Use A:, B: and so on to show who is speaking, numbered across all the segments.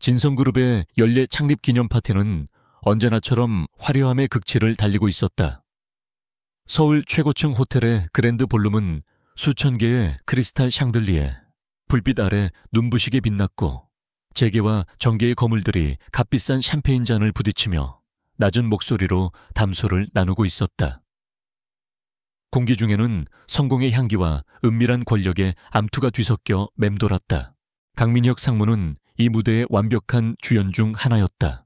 A: 진성그룹의 연례 창립 기념 파티는 언제나처럼 화려함의 극치를 달리고 있었다. 서울 최고층 호텔의 그랜드 볼룸은 수천 개의 크리스탈 샹들리에 불빛 아래 눈부시게 빛났고 재계와 정계의 거물들이 값비싼 샴페인 잔을 부딪히며 낮은 목소리로 담소를 나누고 있었다. 공기 중에는 성공의 향기와 은밀한 권력의 암투가 뒤섞여 맴돌았다. 강민혁 상무는 이 무대의 완벽한 주연 중 하나였다.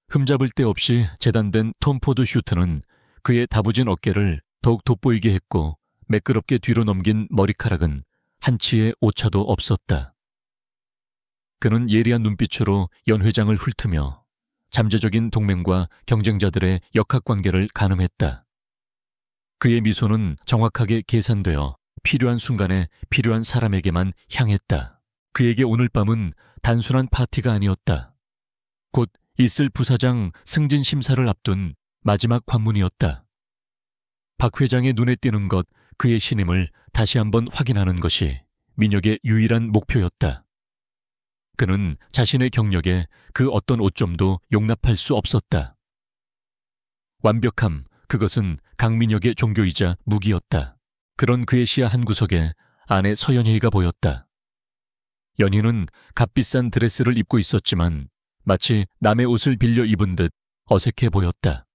A: 흠잡을 데 없이 재단된 톰 포드 슈트는 그의 다부진 어깨를 더욱 돋보이게 했고 매끄럽게 뒤로 넘긴 머리카락은 한치의 오차도 없었다. 그는 예리한 눈빛으로 연 회장을 훑으며 잠재적인 동맹과 경쟁자들의 역학관계를 가늠했다. 그의 미소는 정확하게 계산되어 필요한 순간에 필요한 사람에게만 향했다. 그에게 오늘 밤은 단순한 파티가 아니었다. 곧 있을 부사장 승진 심사를 앞둔 마지막 관문이었다. 박 회장의 눈에 띄는 것, 그의 신임을 다시 한번 확인하는 것이 민혁의 유일한 목표였다. 그는 자신의 경력에 그 어떤 오점도 용납할 수 없었다. 완벽함, 그것은 강민혁의 종교이자 무기였다. 그런 그의 시야 한 구석에 아내 서연희가 보였다. 연희는 값비싼 드레스를 입고 있었지만 마치 남의 옷을 빌려 입은 듯 어색해 보였다.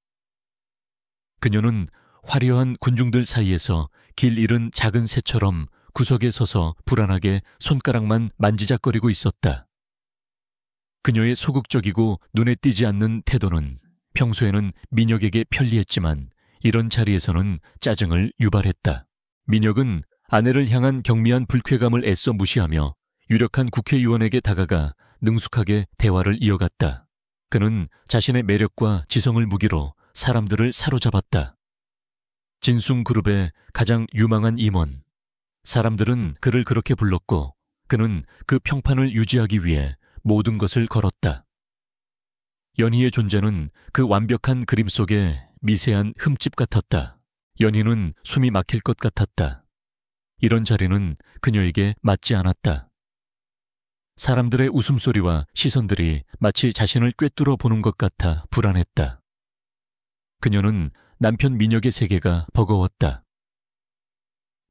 A: 그녀는 화려한 군중들 사이에서 길 잃은 작은 새처럼 구석에 서서 불안하게 손가락만 만지작거리고 있었다. 그녀의 소극적이고 눈에 띄지 않는 태도는 평소에는 민혁에게 편리했지만 이런 자리에서는 짜증을 유발했다. 민혁은 아내를 향한 경미한 불쾌감을 애써 무시하며 유력한 국회의원에게 다가가 능숙하게 대화를 이어갔다. 그는 자신의 매력과 지성을 무기로 사람들을 사로잡았다. 진숭그룹의 가장 유망한 임원. 사람들은 그를 그렇게 불렀고 그는 그 평판을 유지하기 위해 모든 것을 걸었다. 연희의 존재는 그 완벽한 그림 속에 미세한 흠집 같았다. 연희는 숨이 막힐 것 같았다. 이런 자리는 그녀에게 맞지 않았다. 사람들의 웃음소리와 시선들이 마치 자신을 꿰뚫어 보는 것 같아 불안했다. 그녀는 남편 민혁의 세계가 버거웠다.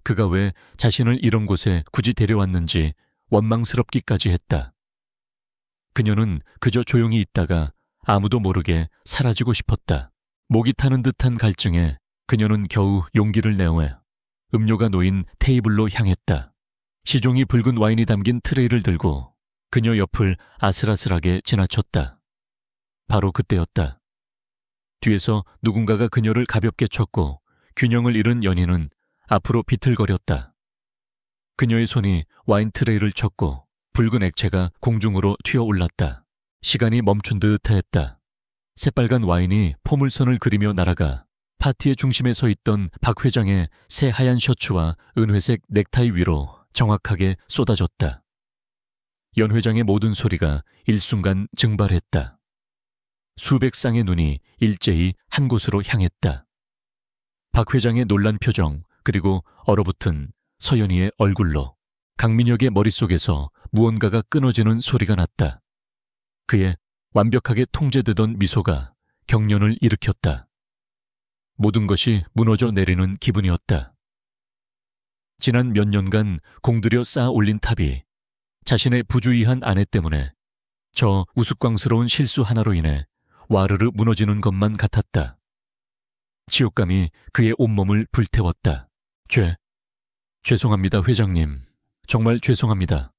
A: 그가 왜 자신을 이런 곳에 굳이 데려왔는지 원망스럽기까지 했다. 그녀는 그저 조용히 있다가 아무도 모르게 사라지고 싶었다. 목이 타는 듯한 갈증에 그녀는 겨우 용기를 내어 음료가 놓인 테이블로 향했다. 시종이 붉은 와인이 담긴 트레이를 들고 그녀 옆을 아슬아슬하게 지나쳤다. 바로 그때였다. 뒤에서 누군가가 그녀를 가볍게 쳤고 균형을 잃은 연희는 앞으로 비틀거렸다. 그녀의 손이 와인 트레이를 쳤고 붉은 액체가 공중으로 튀어올랐다. 시간이 멈춘 듯했다. 새빨간 와인이 포물선을 그리며 날아가 파티의 중심에 서 있던 박 회장의 새하얀 셔츠와 은회색 넥타이 위로 정확하게 쏟아졌다. 연 회장의 모든 소리가 일순간 증발했다. 수백 쌍의 눈이 일제히 한 곳으로 향했다. 박 회장의 놀란 표정, 그리고 얼어붙은 서연희의 얼굴로 강민혁의 머릿속에서 무언가가 끊어지는 소리가 났다. 그의 완벽하게 통제되던 미소가 경련을 일으켰다. 모든 것이 무너져 내리는 기분이었다. 지난 몇 년간 공들여 쌓아 올린 탑이 자신의 부주의한 아내 때문에 저 우스꽝스러운 실수 하나로 인해 와르르 무너지는 것만 같았다. 지옥감이 그의 온몸을 불태웠다. 죄송합니다, 회장님. 정말 죄송합니다.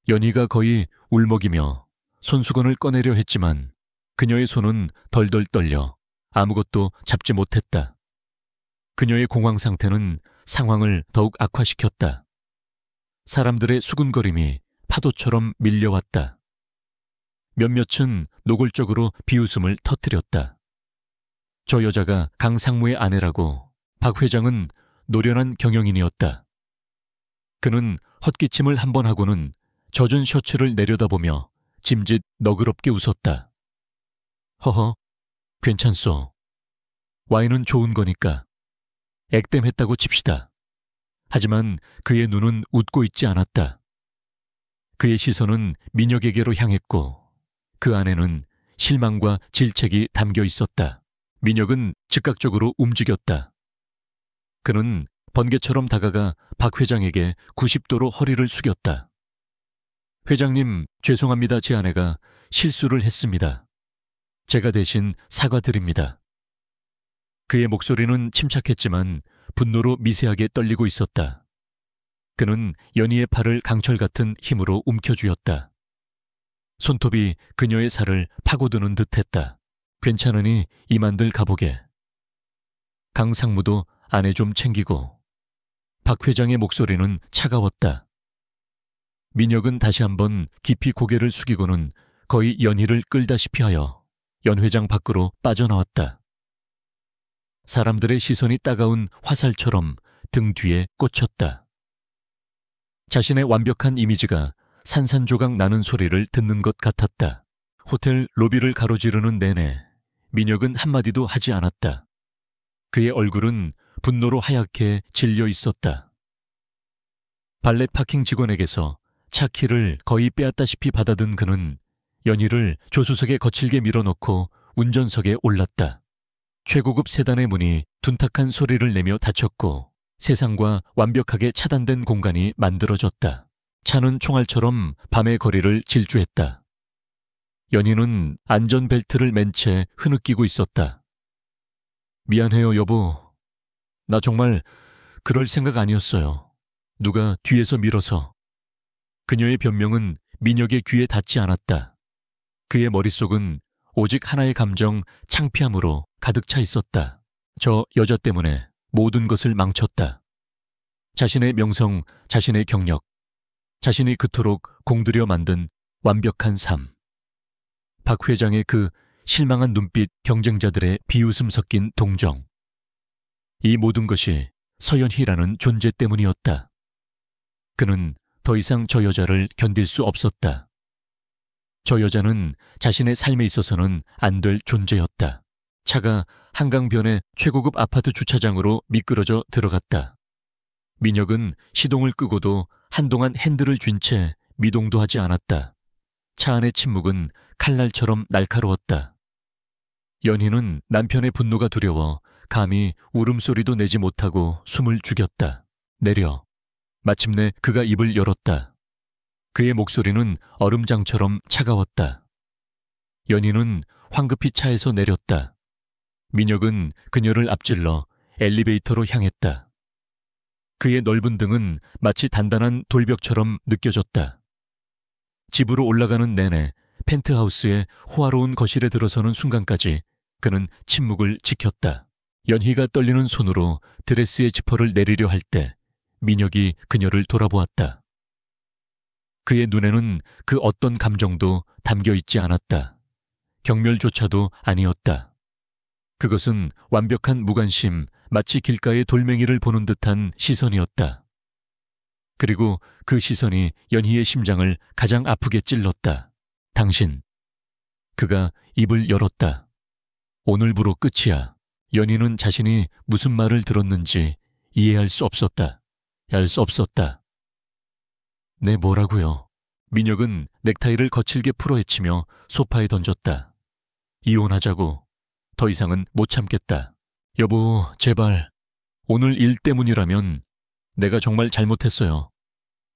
A: 연희가 거의 울먹이며 손수건을 꺼내려 했지만 그녀의 손은 덜덜 떨려 아무것도 잡지 못했다. 그녀의 공황 상태는 상황을 더욱 악화시켰다. 사람들의 수군거림이 파도처럼 밀려왔다. 몇몇은 노골적으로 비웃음을 터뜨렸다. 저 여자가 강 상무의 아내라고 박 회장은 노련한 경영인이었다. 그는 헛기침을 한 번 하고는 젖은 셔츠를 내려다보며 짐짓 너그럽게 웃었다. 허허, 괜찮소. 와인은 좋은 거니까. 액땜했다고 칩시다. 하지만 그의 눈은 웃고 있지 않았다. 그의 시선은 민혁에게로 향했고 그 안에는 실망과 질책이 담겨 있었다. 민혁은 즉각적으로 움직였다. 그는 번개처럼 다가가 박 회장에게 90도로 허리를 숙였다. 회장님, 죄송합니다. 제 아내가 실수를 했습니다. 제가 대신 사과드립니다. 그의 목소리는 침착했지만 분노로 미세하게 떨리고 있었다. 그는 연희의 팔을 강철 같은 힘으로 움켜쥐었다. 손톱이 그녀의 살을 파고드는 듯했다. 괜찮으니 이만들 가보게. 강상무도 아내 좀 챙기고. 박 회장의 목소리는 차가웠다. 민혁은 다시 한번 깊이 고개를 숙이고는 거의 연희를 끌다시피 하여 연 회장 밖으로 빠져나왔다. 사람들의 시선이 따가운 화살처럼 등 뒤에 꽂혔다. 자신의 완벽한 이미지가 산산조각 나는 소리를 듣는 것 같았다. 호텔 로비를 가로지르는 내내 민혁은 한마디도 하지 않았다. 그의 얼굴은 분노로 하얗게 질려 있었다. 발렛 파킹 직원에게서 차 키를 거의 빼앗다시피 받아든 그는 연희를 조수석에 거칠게 밀어넣고 운전석에 올랐다. 최고급 세단의 문이 둔탁한 소리를 내며 닫혔고 세상과 완벽하게 차단된 공간이 만들어졌다. 차는 총알처럼 밤의 거리를 질주했다. 연희는 안전벨트를 맨 채 흐느끼고 있었다. 미안해요, 여보. 나 정말 그럴 생각 아니었어요. 누가 뒤에서 밀어서. 그녀의 변명은 민혁의 귀에 닿지 않았다. 그의 머릿속은 오직 하나의 감정, 창피함으로 가득 차 있었다. 저 여자 때문에 모든 것을 망쳤다. 자신의 명성, 자신의 경력, 자신이 그토록 공들여 만든 완벽한 삶. 박 회장의 그 실망한 눈빛, 경쟁자들의 비웃음 섞인 동정. 이 모든 것이 서연희라는 존재 때문이었다. 그는 더 이상 저 여자를 견딜 수 없었다. 저 여자는 자신의 삶에 있어서는 안 될 존재였다. 차가 한강변의 최고급 아파트 주차장으로 미끄러져 들어갔다. 민혁은 시동을 끄고도 한동안 핸들을 쥔 채 미동도 하지 않았다. 차 안의 침묵은 칼날처럼 날카로웠다. 연희는 남편의 분노가 두려워 감히 울음소리도 내지 못하고 숨을 죽였다. 내려. 마침내 그가 입을 열었다. 그의 목소리는 얼음장처럼 차가웠다. 연희는 황급히 차에서 내렸다. 민혁은 그녀를 앞질러 엘리베이터로 향했다. 그의 넓은 등은 마치 단단한 돌벽처럼 느껴졌다. 집으로 올라가는 내내 펜트하우스의 호화로운 거실에 들어서는 순간까지 그는 침묵을 지켰다. 연희가 떨리는 손으로 드레스의 지퍼를 내리려 할 때 민혁이 그녀를 돌아보았다. 그의 눈에는 그 어떤 감정도 담겨 있지 않았다. 경멸조차도 아니었다. 그것은 완벽한 무관심, 마치 길가의 돌멩이를 보는 듯한 시선이었다. 그리고 그 시선이 연희의 심장을 가장 아프게 찔렀다. 당신. 그가 입을 열었다. 오늘부로 끝이야. 연희는 자신이 무슨 말을 들었는지 이해할 수 없었다. 알 수 없었다. 네, 뭐라고요? 민혁은 넥타이를 거칠게 풀어헤치며 소파에 던졌다. 이혼하자고. 더 이상은 못 참겠다. 여보, 제발. 오늘 일 때문이라면 내가 정말 잘못했어요.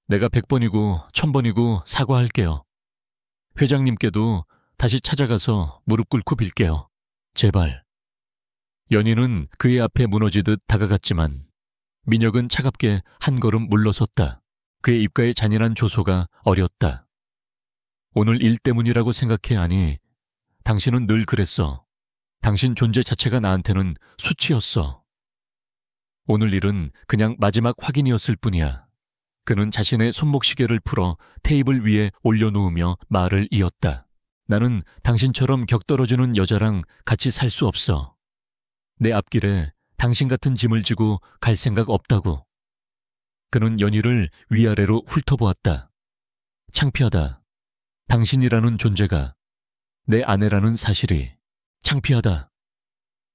A: 내가 100번이고 1000번이고 사과할게요. 회장님께도 다시 찾아가서 무릎 꿇고 빌게요. 제발. 연희는 그의 앞에 무너지듯 다가갔지만 민혁은 차갑게 한 걸음 물러섰다. 그의 입가에 잔인한 조소가 어렸다. 오늘 일 때문이라고 생각해. 아니, 당신은 늘 그랬어. 당신 존재 자체가 나한테는 수치였어. 오늘 일은 그냥 마지막 확인이었을 뿐이야. 그는 자신의 손목시계를 풀어 테이블 위에 올려놓으며 말을 이었다. 나는 당신처럼 격떨어지는 여자랑 같이 살 수 없어. 내 앞길에 당신 같은 짐을 지고 갈 생각 없다고. 그는 연희를 위아래로 훑어보았다. 창피하다. 당신이라는 존재가, 내 아내라는 사실이 창피하다.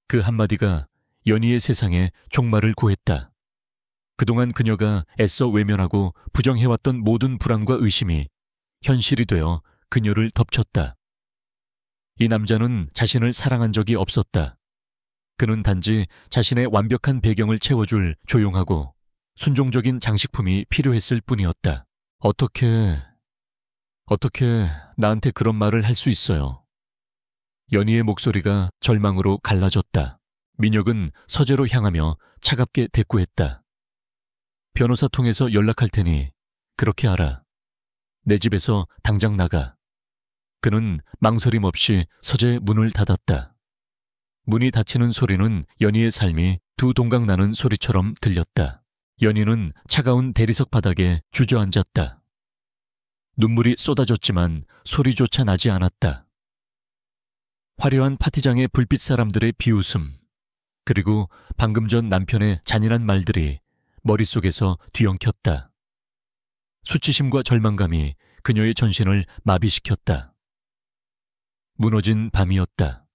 A: 그 한마디가 연희의 세상에 종말을 구했다. 그동안 그녀가 애써 외면하고 부정해왔던 모든 불안과 의심이 현실이 되어 그녀를 덮쳤다. 이 남자는 자신을 사랑한 적이 없었다. 그는 단지 자신의 완벽한 배경을 채워줄 조용하고 순종적인 장식품이 필요했을 뿐이었다. 어떻게 나한테 그런 말을 할 수 있어요? 연희의 목소리가 절망으로 갈라졌다. 민혁은 서재로 향하며 차갑게 대꾸했다. 변호사 통해서 연락할 테니 그렇게 알아. 내 집에서 당장 나가. 그는 망설임 없이 서재 문을 닫았다. 문이 닫히는 소리는 연희의 삶이 두 동강 나는 소리처럼 들렸다. 연희는 차가운 대리석 바닥에 주저앉았다. 눈물이 쏟아졌지만 소리조차 나지 않았다. 화려한 파티장의 불빛 사람들의 비웃음, 그리고 방금 전 남편의 잔인한 말들이 머릿속에서 뒤엉켰다. 수치심과 절망감이 그녀의 전신을 마비시켰다. 무너진 밤이었다.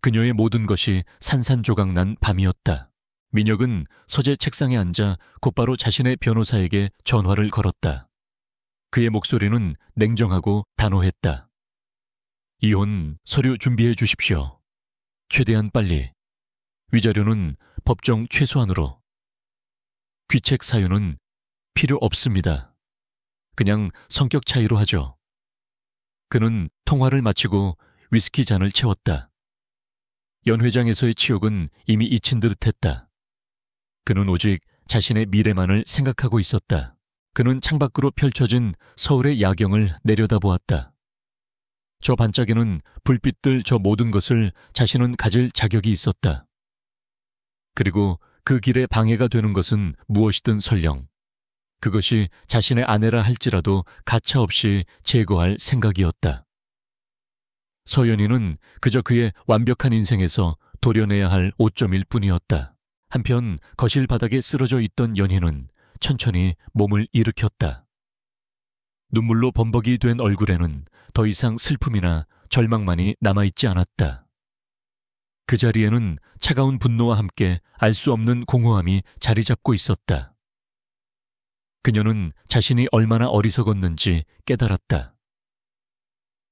A: 그녀의 모든 것이 산산조각난 밤이었다. 민혁은 서재 책상에 앉아 곧바로 자신의 변호사에게 전화를 걸었다. 그의 목소리는 냉정하고 단호했다. 이혼 서류 준비해 주십시오. 최대한 빨리. 위자료는 법정 최소한으로. 귀책 사유는 필요 없습니다. 그냥 성격 차이로 하죠. 그는 통화를 마치고 위스키 잔을 채웠다. 연 회장에서의 치욕은 이미 잊힌 듯했다. 그는 오직 자신의 미래만을 생각하고 있었다. 그는 창밖으로 펼쳐진 서울의 야경을 내려다보았다. 저 반짝이는 불빛들 저 모든 것을 자신은 가질 자격이 있었다. 그리고 그 길에 방해가 되는 것은 무엇이든 설령 그것이 자신의 아내라 할지라도 가차없이 제거할 생각이었다. 서연이는 그저 그의 완벽한 인생에서 도려내야 할 오점일 뿐이었다. 한편 거실 바닥에 쓰러져 있던 연희는 천천히 몸을 일으켰다. 눈물로 범벅이 된 얼굴에는 더 이상 슬픔이나 절망만이 남아있지 않았다. 그 자리에는 차가운 분노와 함께 알 수 없는 공허함이 자리 잡고 있었다. 그녀는 자신이 얼마나 어리석었는지 깨달았다.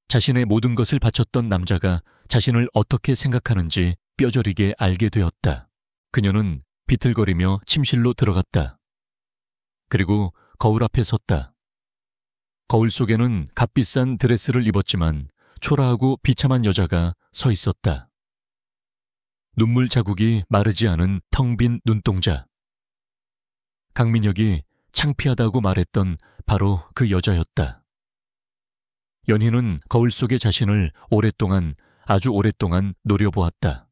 A: 자신의 모든 것을 바쳤던 남자가 자신을 어떻게 생각하는지 뼈저리게 알게 되었다. 그녀는 비틀거리며 침실로 들어갔다. 그리고 거울 앞에 섰다. 거울 속에는 값비싼 드레스를 입었지만 초라하고 비참한 여자가 서 있었다. 눈물 자국이 마르지 않은 텅 빈 눈동자. 강민혁이 창피하다고 말했던 바로 그 여자였다. 연희는 거울 속의 자신을 아주 오랫동안 노려보았다.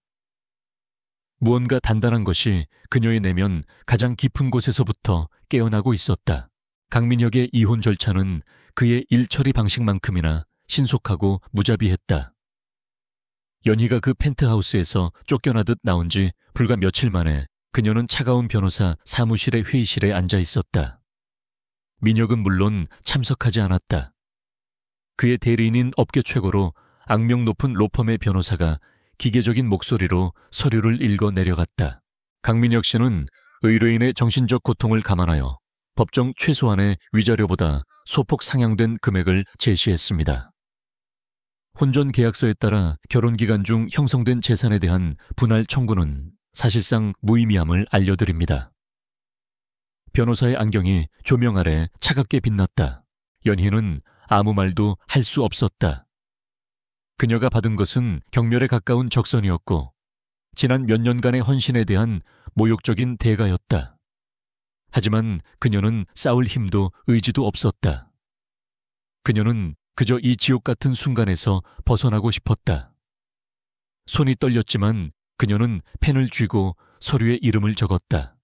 A: 무언가 단단한 것이 그녀의 내면 가장 깊은 곳에서부터 깨어나고 있었다. 강민혁의 이혼 절차는 그의 일처리 방식만큼이나 신속하고 무자비했다. 연희가 그 펜트하우스에서 쫓겨나듯 나온 지 불과 며칠 만에 그녀는 차가운 변호사 사무실의 회의실에 앉아 있었다. 민혁은 물론 참석하지 않았다. 그의 대리인인 업계 최고로 악명 높은 로펌의 변호사가 기계적인 목소리로 서류를 읽어 내려갔다. 강민혁 씨는 의뢰인의 정신적 고통을 감안하여 법정 최소한의 위자료보다 소폭 상향된 금액을 제시했습니다. 혼전 계약서에 따라 결혼 기간 중 형성된 재산에 대한 분할 청구는 사실상 무의미함을 알려드립니다. 변호사의 안경이 조명 아래 차갑게 빛났다. 연희는 아무 말도 할 수 없었다. 그녀가 받은 것은 경멸에 가까운 적선이었고 지난 몇 년간의 헌신에 대한 모욕적인 대가였다. 하지만 그녀는 싸울 힘도 의지도 없었다. 그녀는 그저 이 지옥 같은 순간에서 벗어나고 싶었다. 손이 떨렸지만 그녀는 펜을 쥐고 서류에 이름을 적었다.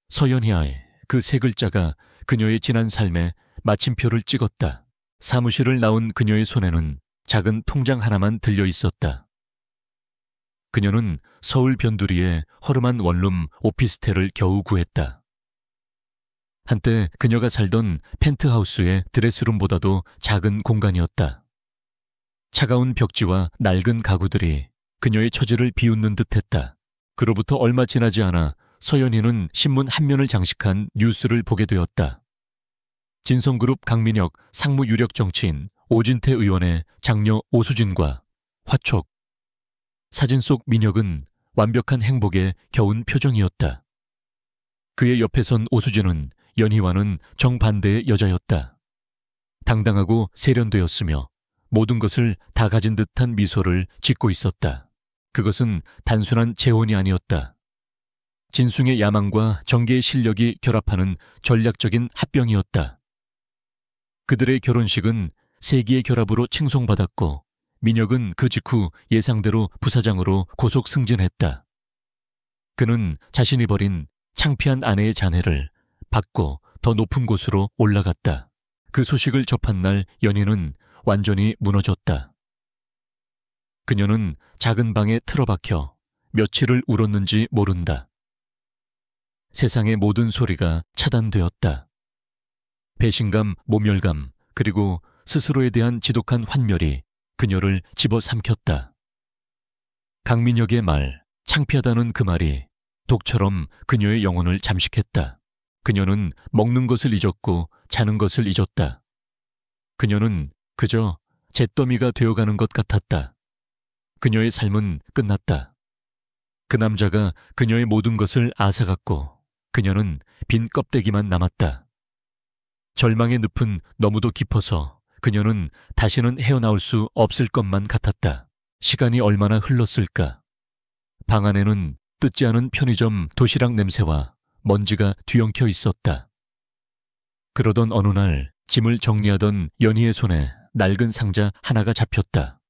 A: 서연희아의 그 세 글자가 그녀의 지난 삶에 마침표를 찍었다. 사무실을 나온 그녀의 손에는 작은 통장 하나만 들려 있었다. 그녀는 서울 변두리의 허름한 원룸 오피스텔을 겨우 구했다. 한때 그녀가 살던 펜트하우스의 드레스룸보다도 작은 공간이었다. 차가운 벽지와 낡은 가구들이 그녀의 처지를 비웃는 듯했다. 그로부터 얼마 지나지 않아 서연희는 신문 한 면을 장식한 뉴스를 보게 되었다. 진성그룹 강민혁 상무 유력 정치인 오진태 의원의 장녀 오수진과 화촉. 사진 속 민혁은 완벽한 행복의 겨운 표정이었다. 그의 옆에 선 오수진은 연희와는 정반대의 여자였다. 당당하고 세련되었으며 모든 것을 다 가진 듯한 미소를 짓고 있었다. 그것은 단순한 재혼이 아니었다. 진숭의 야망과 정계의 실력이 결합하는 전략적인 합병이었다. 그들의 결혼식은 세기의 결합으로 칭송받았고 민혁은 그 직후 예상대로 부사장으로 고속 승진했다. 그는 자신이 버린 창피한 아내의 잔해를 받고 더 높은 곳으로 올라갔다. 그 소식을 접한 날 연희는 완전히 무너졌다. 그녀는 작은 방에 틀어박혀 며칠을 울었는지 모른다. 세상의 모든 소리가 차단되었다. 배신감, 모멸감, 그리고 스스로에 대한 지독한 환멸이 그녀를 집어삼켰다. 강민혁의 말, 창피하다는 그 말이 독처럼 그녀의 영혼을 잠식했다. 그녀는 먹는 것을 잊었고 자는 것을 잊었다. 그녀는 그저 잿더미가 되어가는 것 같았다. 그녀의 삶은 끝났다. 그 남자가 그녀의 모든 것을 앗아갔고 그녀는 빈 껍데기만 남았다. 절망의 늪은 너무도 깊어서 그녀는 다시는 헤어나올 수 없을 것만 같았다. 시간이 얼마나 흘렀을까. 방 안에는 뜯지 않은 편의점 도시락 냄새와 먼지가 뒤엉켜 있었다. 그러던 어느 날 짐을 정리하던 연희의 손에 낡은 상자 하나가 잡혔다.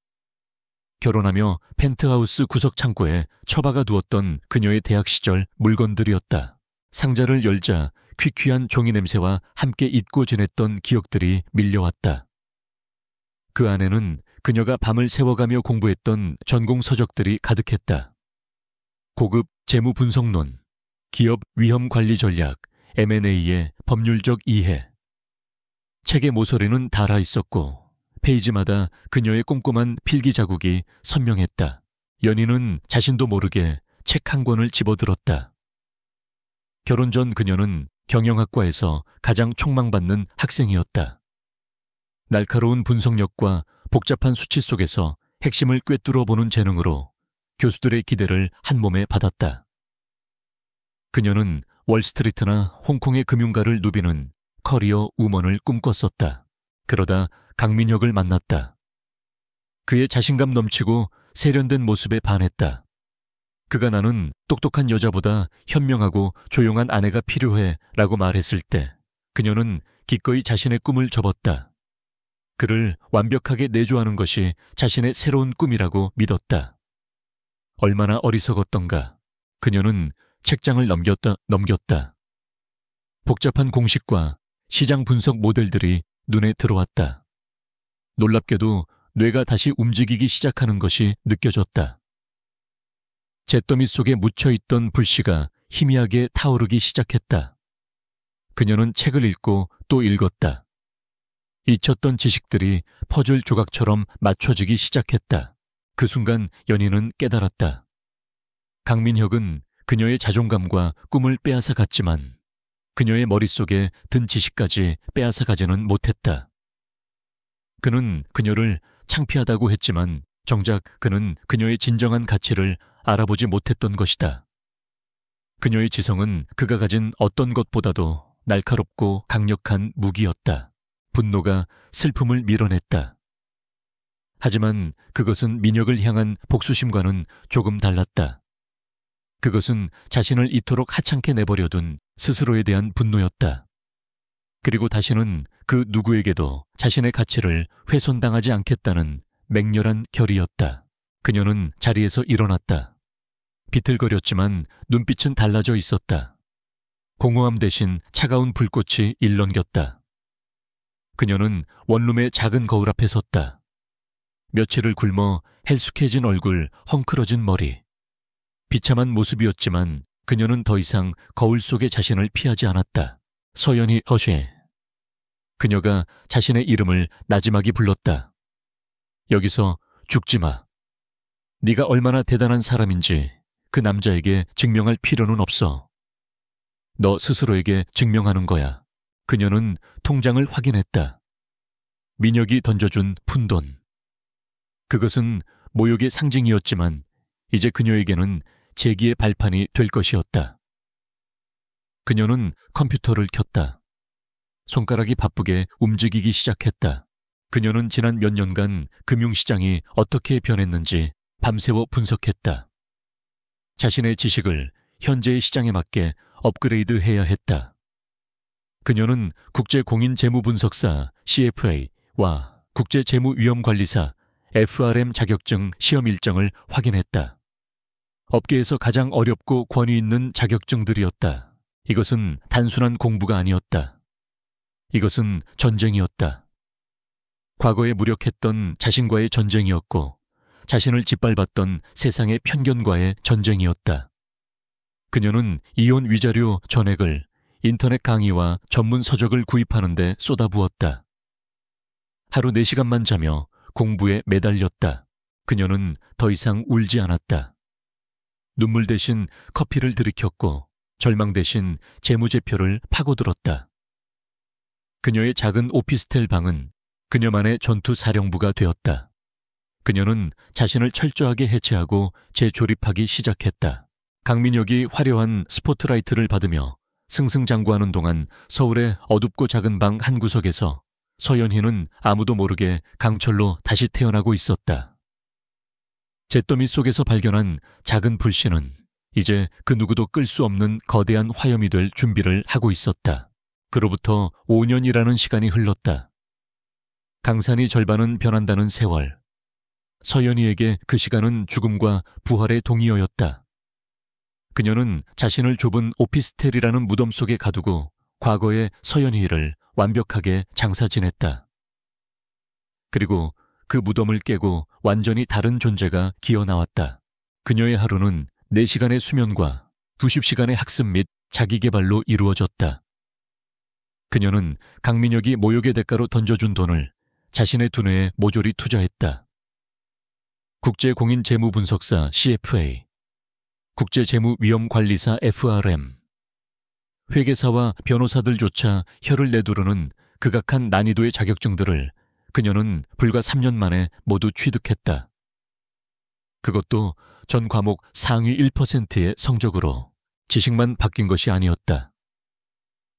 A: 결혼하며 펜트하우스 구석 창고에 처박아 두었던 그녀의 대학 시절 물건들이었다. 상자를 열자 퀴퀴한 종이 냄새와 함께 잊고 지냈던 기억들이 밀려왔다. 그 안에는 그녀가 밤을 새워가며 공부했던 전공 서적들이 가득했다. 고급 재무 분석론, 기업 위험 관리 전략, M&A의 법률적 이해. 책의 모서리는 닳아 있었고 페이지마다 그녀의 꼼꼼한 필기 자국이 선명했다. 연희는 자신도 모르게 책 한 권을 집어들었다. 결혼 전 그녀는 경영학과에서 가장 촉망받는 학생이었다. 날카로운 분석력과 복잡한 수치 속에서 핵심을 꿰뚫어 보는 재능으로 교수들의 기대를 한 몸에 받았다. 그녀는 월스트리트나 홍콩의 금융가를 누비는 커리어 우먼을 꿈꿨었다. 그러다 강민혁을 만났다. 그의 자신감 넘치고 세련된 모습에 반했다. 그가 나는 똑똑한 여자보다 현명하고 조용한 아내가 필요해 라고 말했을 때 그녀는 기꺼이 자신의 꿈을 접었다. 그를 완벽하게 내조하는 것이 자신의 새로운 꿈이라고 믿었다. 얼마나 어리석었던가. 그녀는 책장을 넘겼다. 복잡한 공식과 시장 분석 모델들이 눈에 들어왔다. 놀랍게도 뇌가 다시 움직이기 시작하는 것이 느껴졌다. 잿더미 속에 묻혀있던 불씨가 희미하게 타오르기 시작했다. 그녀는 책을 읽고 또 읽었다. 잊혔던 지식들이 퍼즐 조각처럼 맞춰지기 시작했다. 그 순간 연희는 깨달았다. 강민혁은 그녀의 자존감과 꿈을 빼앗아 갔지만 그녀의 머릿속에 든 지식까지 빼앗아 가지는 못했다. 그는 그녀를 창피하다고 했지만 정작 그는 그녀의 진정한 가치를 알아보지 못했던 것이다. 그녀의 지성은 그가 가진 어떤 것보다도 날카롭고 강력한 무기였다. 분노가 슬픔을 밀어냈다. 하지만 그것은 민혁을 향한 복수심과는 조금 달랐다. 그것은 자신을 이토록 하찮게 내버려둔 스스로에 대한 분노였다. 그리고 다시는 그 누구에게도 자신의 가치를 훼손당하지 않겠다는 맹렬한 결의였다. 그녀는 자리에서 일어났다. 비틀거렸지만 눈빛은 달라져 있었다. 공허함 대신 차가운 불꽃이 일렁겼다. 그녀는 원룸의 작은 거울 앞에 섰다. 며칠을 굶어 헬쑥해진 얼굴, 헝클어진 머리. 비참한 모습이었지만 그녀는 더 이상 거울 속의 자신을 피하지 않았다. 서연희 어쉐. 그녀가 자신의 이름을 나지막이 불렀다. 여기서 죽지 마. 네가 얼마나 대단한 사람인지 그 남자에게 증명할 필요는 없어. 너 스스로에게 증명하는 거야. 그녀는 통장을 확인했다. 민혁이 던져준 푼돈. 그것은 모욕의 상징이었지만 이제 그녀에게는 재기의 발판이 될 것이었다. 그녀는 컴퓨터를 켰다. 손가락이 바쁘게 움직이기 시작했다. 그녀는 지난 몇 년간 금융시장이 어떻게 변했는지 밤새워 분석했다. 자신의 지식을 현재의 시장에 맞게 업그레이드해야 했다. 그녀는 국제공인재무분석사 CFA와 국제재무위험관리사 FRM 자격증 시험 일정을 확인했다. 업계에서 가장 어렵고 권위 있는 자격증들이었다. 이것은 단순한 공부가 아니었다. 이것은 전쟁이었다. 과거에 무력했던 자신과의 전쟁이었고 자신을 짓밟았던 세상의 편견과의 전쟁이었다. 그녀는 이혼 위자료 전액을 인터넷 강의와 전문 서적을 구입하는 데 쏟아부었다. 하루 4시간만 자며 공부에 매달렸다. 그녀는 더 이상 울지 않았다. 눈물 대신 커피를 들이켰고 절망 대신 재무제표를 파고들었다. 그녀의 작은 오피스텔 방은 그녀만의 전투사령부가 되었다. 그녀는 자신을 철저하게 해체하고 재조립하기 시작했다. 강민혁이 화려한 스포트라이트를 받으며 승승장구하는 동안 서울의 어둡고 작은 방 한 구석에서 서연희는 아무도 모르게 강철로 다시 태어나고 있었다. 잿더미 속에서 발견한 작은 불씨는 이제 그 누구도 끌 수 없는 거대한 화염이 될 준비를 하고 있었다. 그로부터 5년이라는 시간이 흘렀다. 강산이 절반은 변한다는 세월. 서연희에게 그 시간은 죽음과 부활의 동의어였다. 그녀는 자신을 좁은 오피스텔이라는 무덤 속에 가두고 과거의 서연희를 완벽하게 장사 지냈다. 그리고 그 무덤을 깨고 완전히 다른 존재가 기어나왔다. 그녀의 하루는 4시간의 수면과 20시간의 학습 및 자기개발로 이루어졌다. 그녀는 강민혁이 모욕의 대가로 던져준 돈을 자신의 두뇌에 모조리 투자했다. 국제공인재무분석사 CFA, 국제재무위험관리사 FRM, 회계사와 변호사들조차 혀를 내두르는 극악한 난이도의 자격증들을 그녀는 불과 3년 만에 모두 취득했다. 그것도 전 과목 상위 1%의 성적으로. 지식만 바뀐 것이 아니었다.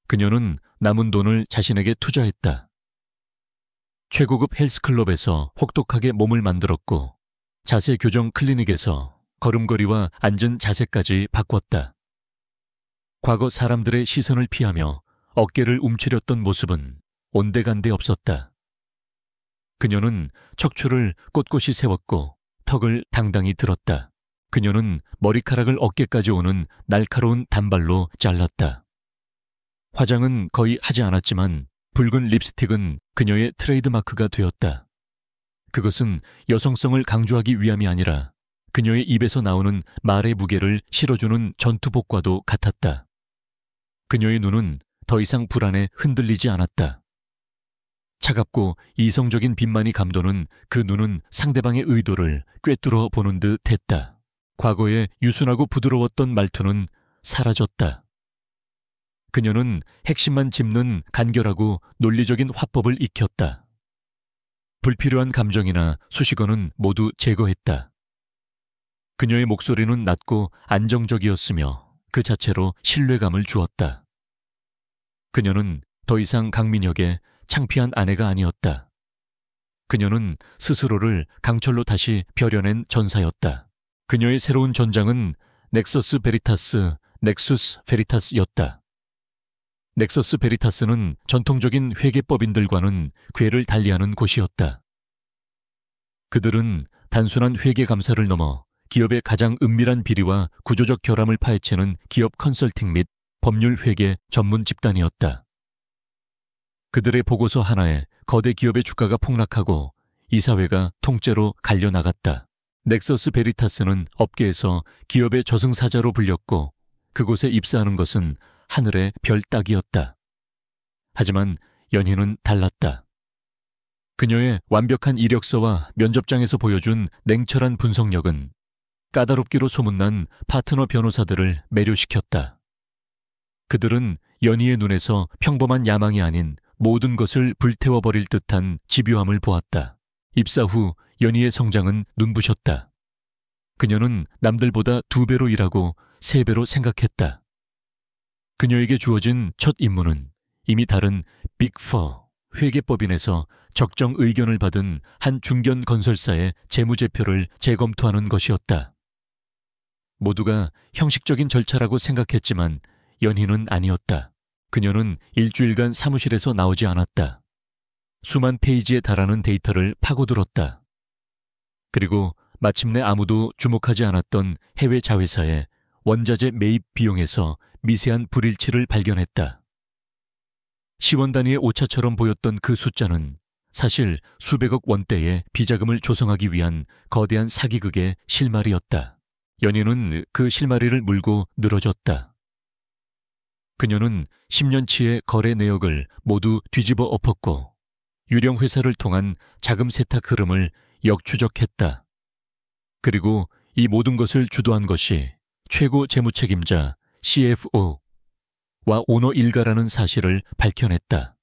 A: 그녀는 남은 돈을 자신에게 투자했다. 최고급 헬스클럽에서 혹독하게 몸을 만들었고 자세 교정 클리닉에서 걸음걸이와 앉은 자세까지 바꿨다. 과거 사람들의 시선을 피하며 어깨를 움츠렸던 모습은 온데간데 없었다. 그녀는 척추를 꼿꼿이 세웠고 턱을 당당히 들었다. 그녀는 머리카락을 어깨까지 오는 날카로운 단발로 잘랐다. 화장은 거의 하지 않았지만 붉은 립스틱은 그녀의 트레이드마크가 되었다. 그것은 여성성을 강조하기 위함이 아니라 그녀의 입에서 나오는 말의 무게를 실어주는 전투복과도 같았다. 그녀의 눈은 더 이상 불안에 흔들리지 않았다. 차갑고 이성적인 빛만이 감도는 그 눈은 상대방의 의도를 꿰뚫어 보는 듯 했다. 과거의 유순하고 부드러웠던 말투는 사라졌다. 그녀는 핵심만 짚는 간결하고 논리적인 화법을 익혔다. 불필요한 감정이나 수식어는 모두 제거했다. 그녀의 목소리는 낮고 안정적이었으며 그 자체로 신뢰감을 주었다. 그녀는 더 이상 강민혁의 창피한 아내가 아니었다. 그녀는 스스로를 강철로 다시 벼려낸 전사였다. 그녀의 새로운 전장은 넥서스 베리타스, 넥수스 베리타스였다. 넥서스 베리타스는 전통적인 회계법인들과는 궤를 달리하는 곳이었다. 그들은 단순한 회계 감사를 넘어 기업의 가장 은밀한 비리와 구조적 결함을 파헤치는 기업 컨설팅 및 법률 회계 전문 집단이었다. 그들의 보고서 하나에 거대 기업의 주가가 폭락하고 이사회가 통째로 갈려나갔다. 넥서스 베리타스는 업계에서 기업의 저승사자로 불렸고 그곳에 입사하는 것은 하늘의 별 따기였다. 하지만 연희는 달랐다. 그녀의 완벽한 이력서와 면접장에서 보여준 냉철한 분석력은 까다롭기로 소문난 파트너 변호사들을 매료시켰다. 그들은 연희의 눈에서 평범한 야망이 아닌 모든 것을 불태워버릴 듯한 집요함을 보았다. 입사 후 연희의 성장은 눈부셨다. 그녀는 남들보다 2배로 일하고 3배로 생각했다. 그녀에게 주어진 첫 임무는 이미 다른 빅4 회계법인에서 적정 의견을 받은 한 중견 건설사의 재무제표를 재검토하는 것이었다. 모두가 형식적인 절차라고 생각했지만 연희는 아니었다. 그녀는 일주일간 사무실에서 나오지 않았다. 수만 페이지에 달하는 데이터를 파고들었다. 그리고 마침내 아무도 주목하지 않았던 해외 자회사의 원자재 매입 비용에서 미세한 불일치를 발견했다. 시원 단위의 오차처럼 보였던 그 숫자는 사실 수백억 원대의 비자금을 조성하기 위한 거대한 사기극의 실마리였다. 연희는 그 실마리를 물고 늘어졌다. 그녀는 10년치의 거래 내역을 모두 뒤집어 엎었고 유령 회사를 통한 자금 세탁 흐름을 역추적했다. 그리고 이 모든 것을 주도한 것이 최고 재무책임자 CFO와 오너 일가라는 사실을 밝혀냈다.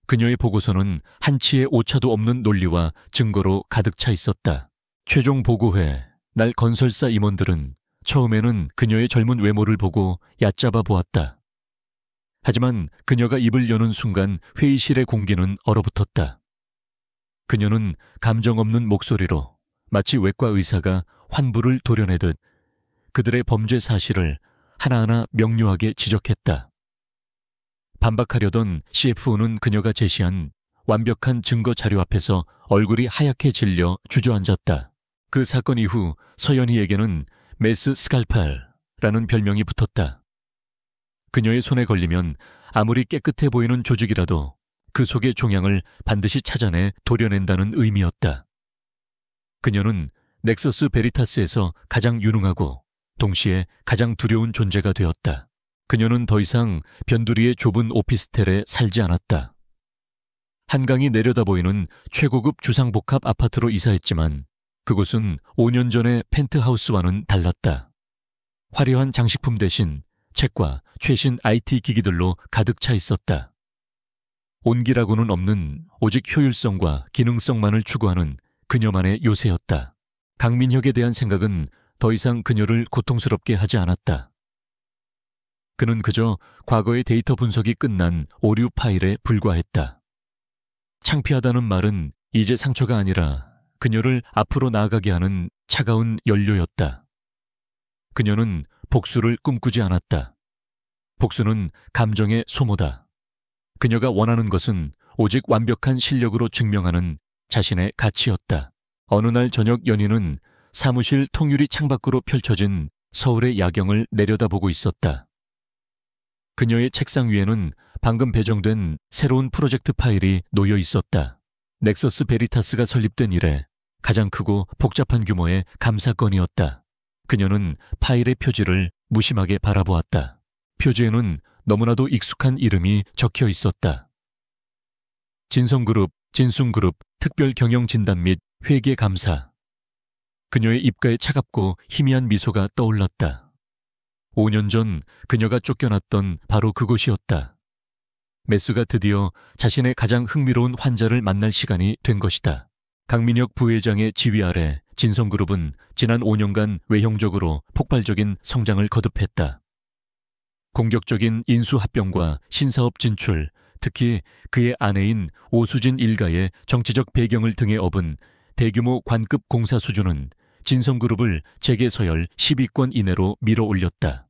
A: 그녀의 보고서는 한치의 오차도 없는 논리와 증거로 가득 차 있었다. 최종 보고회 날 건설사 임원들은 처음에는 그녀의 젊은 외모를 보고 얕잡아 보았다. 하지만 그녀가 입을 여는 순간 회의실의 공기는 얼어붙었다. 그녀는 감정 없는 목소리로 마치 외과 의사가 환부를 도려내듯 그들의 범죄 사실을 하나하나 명료하게 지적했다. 반박하려던 CFO는 그녀가 제시한 완벽한 증거 자료 앞에서 얼굴이 하얗게 질려 주저앉았다. 그 사건 이후 서연희에게는 메스 스칼팔라는 별명이 붙었다. 그녀의 손에 걸리면 아무리 깨끗해 보이는 조직이라도 그 속의 종양을 반드시 찾아내 도려낸다는 의미였다. 그녀는 넥서스 베리타스에서 가장 유능하고 동시에 가장 두려운 존재가 되었다. 그녀는 더 이상 변두리의 좁은 오피스텔에 살지 않았다. 한강이 내려다 보이는 최고급 주상복합 아파트로 이사했지만 그곳은 5년 전의 펜트하우스와는 달랐다. 화려한 장식품 대신 책과 최신 IT 기기들로 가득 차 있었다. 온기라고는 없는 오직 효율성과 기능성만을 추구하는 그녀만의 요새였다. 강민혁에 대한 생각은 더 이상 그녀를 고통스럽게 하지 않았다. 그는 그저 과거의 데이터 분석이 끝난 오류 파일에 불과했다. 창피하다는 말은 이제 상처가 아니라 그녀를 앞으로 나아가게 하는 차가운 연료였다. 그녀는 복수를 꿈꾸지 않았다. 복수는 감정의 소모다. 그녀가 원하는 것은 오직 완벽한 실력으로 증명하는 자신의 가치였다. 어느 날 저녁 연희는 사무실 통유리 창밖으로 펼쳐진 서울의 야경을 내려다보고 있었다. 그녀의 책상 위에는 방금 배정된 새로운 프로젝트 파일이 놓여 있었다. 넥서스 베리타스가 설립된 이래 가장 크고 복잡한 규모의 감사건이었다. 그녀는 파일의 표지를 무심하게 바라보았다. 표지에는 너무나도 익숙한 이름이 적혀 있었다. 진성그룹, 진숭그룹 특별경영진단 및 회계감사. 그녀의 입가에 차갑고 희미한 미소가 떠올랐다. 5년 전 그녀가 쫓겨났던 바로 그곳이었다. 메스가 드디어 자신의 가장 흥미로운 환자를 만날 시간이 된 것이다. 강민혁 부회장의 지휘 아래 진성그룹은 지난 5년간 외형적으로 폭발적인 성장을 거듭했다. 공격적인 인수합병과 신사업 진출, 특히 그의 아내인 오수진 일가의 정치적 배경을 등에 업은 대규모 관급 공사 수주는 진성그룹을 재계서열 10위권 이내로 밀어올렸다.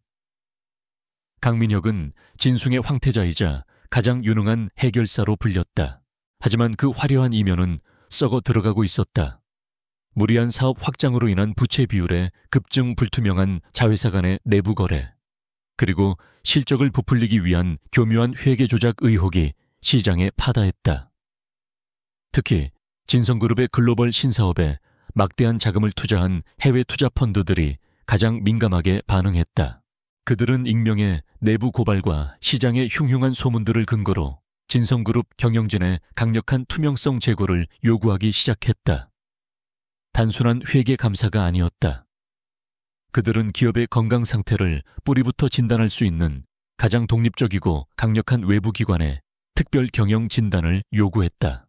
A: 강민혁은 진숭의 황태자이자 가장 유능한 해결사로 불렸다. 하지만 그 화려한 이면은 썩어 들어가고 있었다. 무리한 사업 확장으로 인한 부채 비율에 급증 불투명한 자회사 간의 내부 거래, 그리고 실적을 부풀리기 위한 교묘한 회계 조작 의혹이 시장에 파다했다. 특히 진성그룹의 글로벌 신사업에 막대한 자금을 투자한 해외 투자 펀드들이 가장 민감하게 반응했다. 그들은 익명의 내부 고발과 시장의 흉흉한 소문들을 근거로 진성그룹 경영진의 강력한 투명성 제고를 요구하기 시작했다. 단순한 회계 감사가 아니었다. 그들은 기업의 건강 상태를 뿌리부터 진단할 수 있는 가장 독립적이고 강력한 외부 기관에 특별 경영 진단을 요구했다.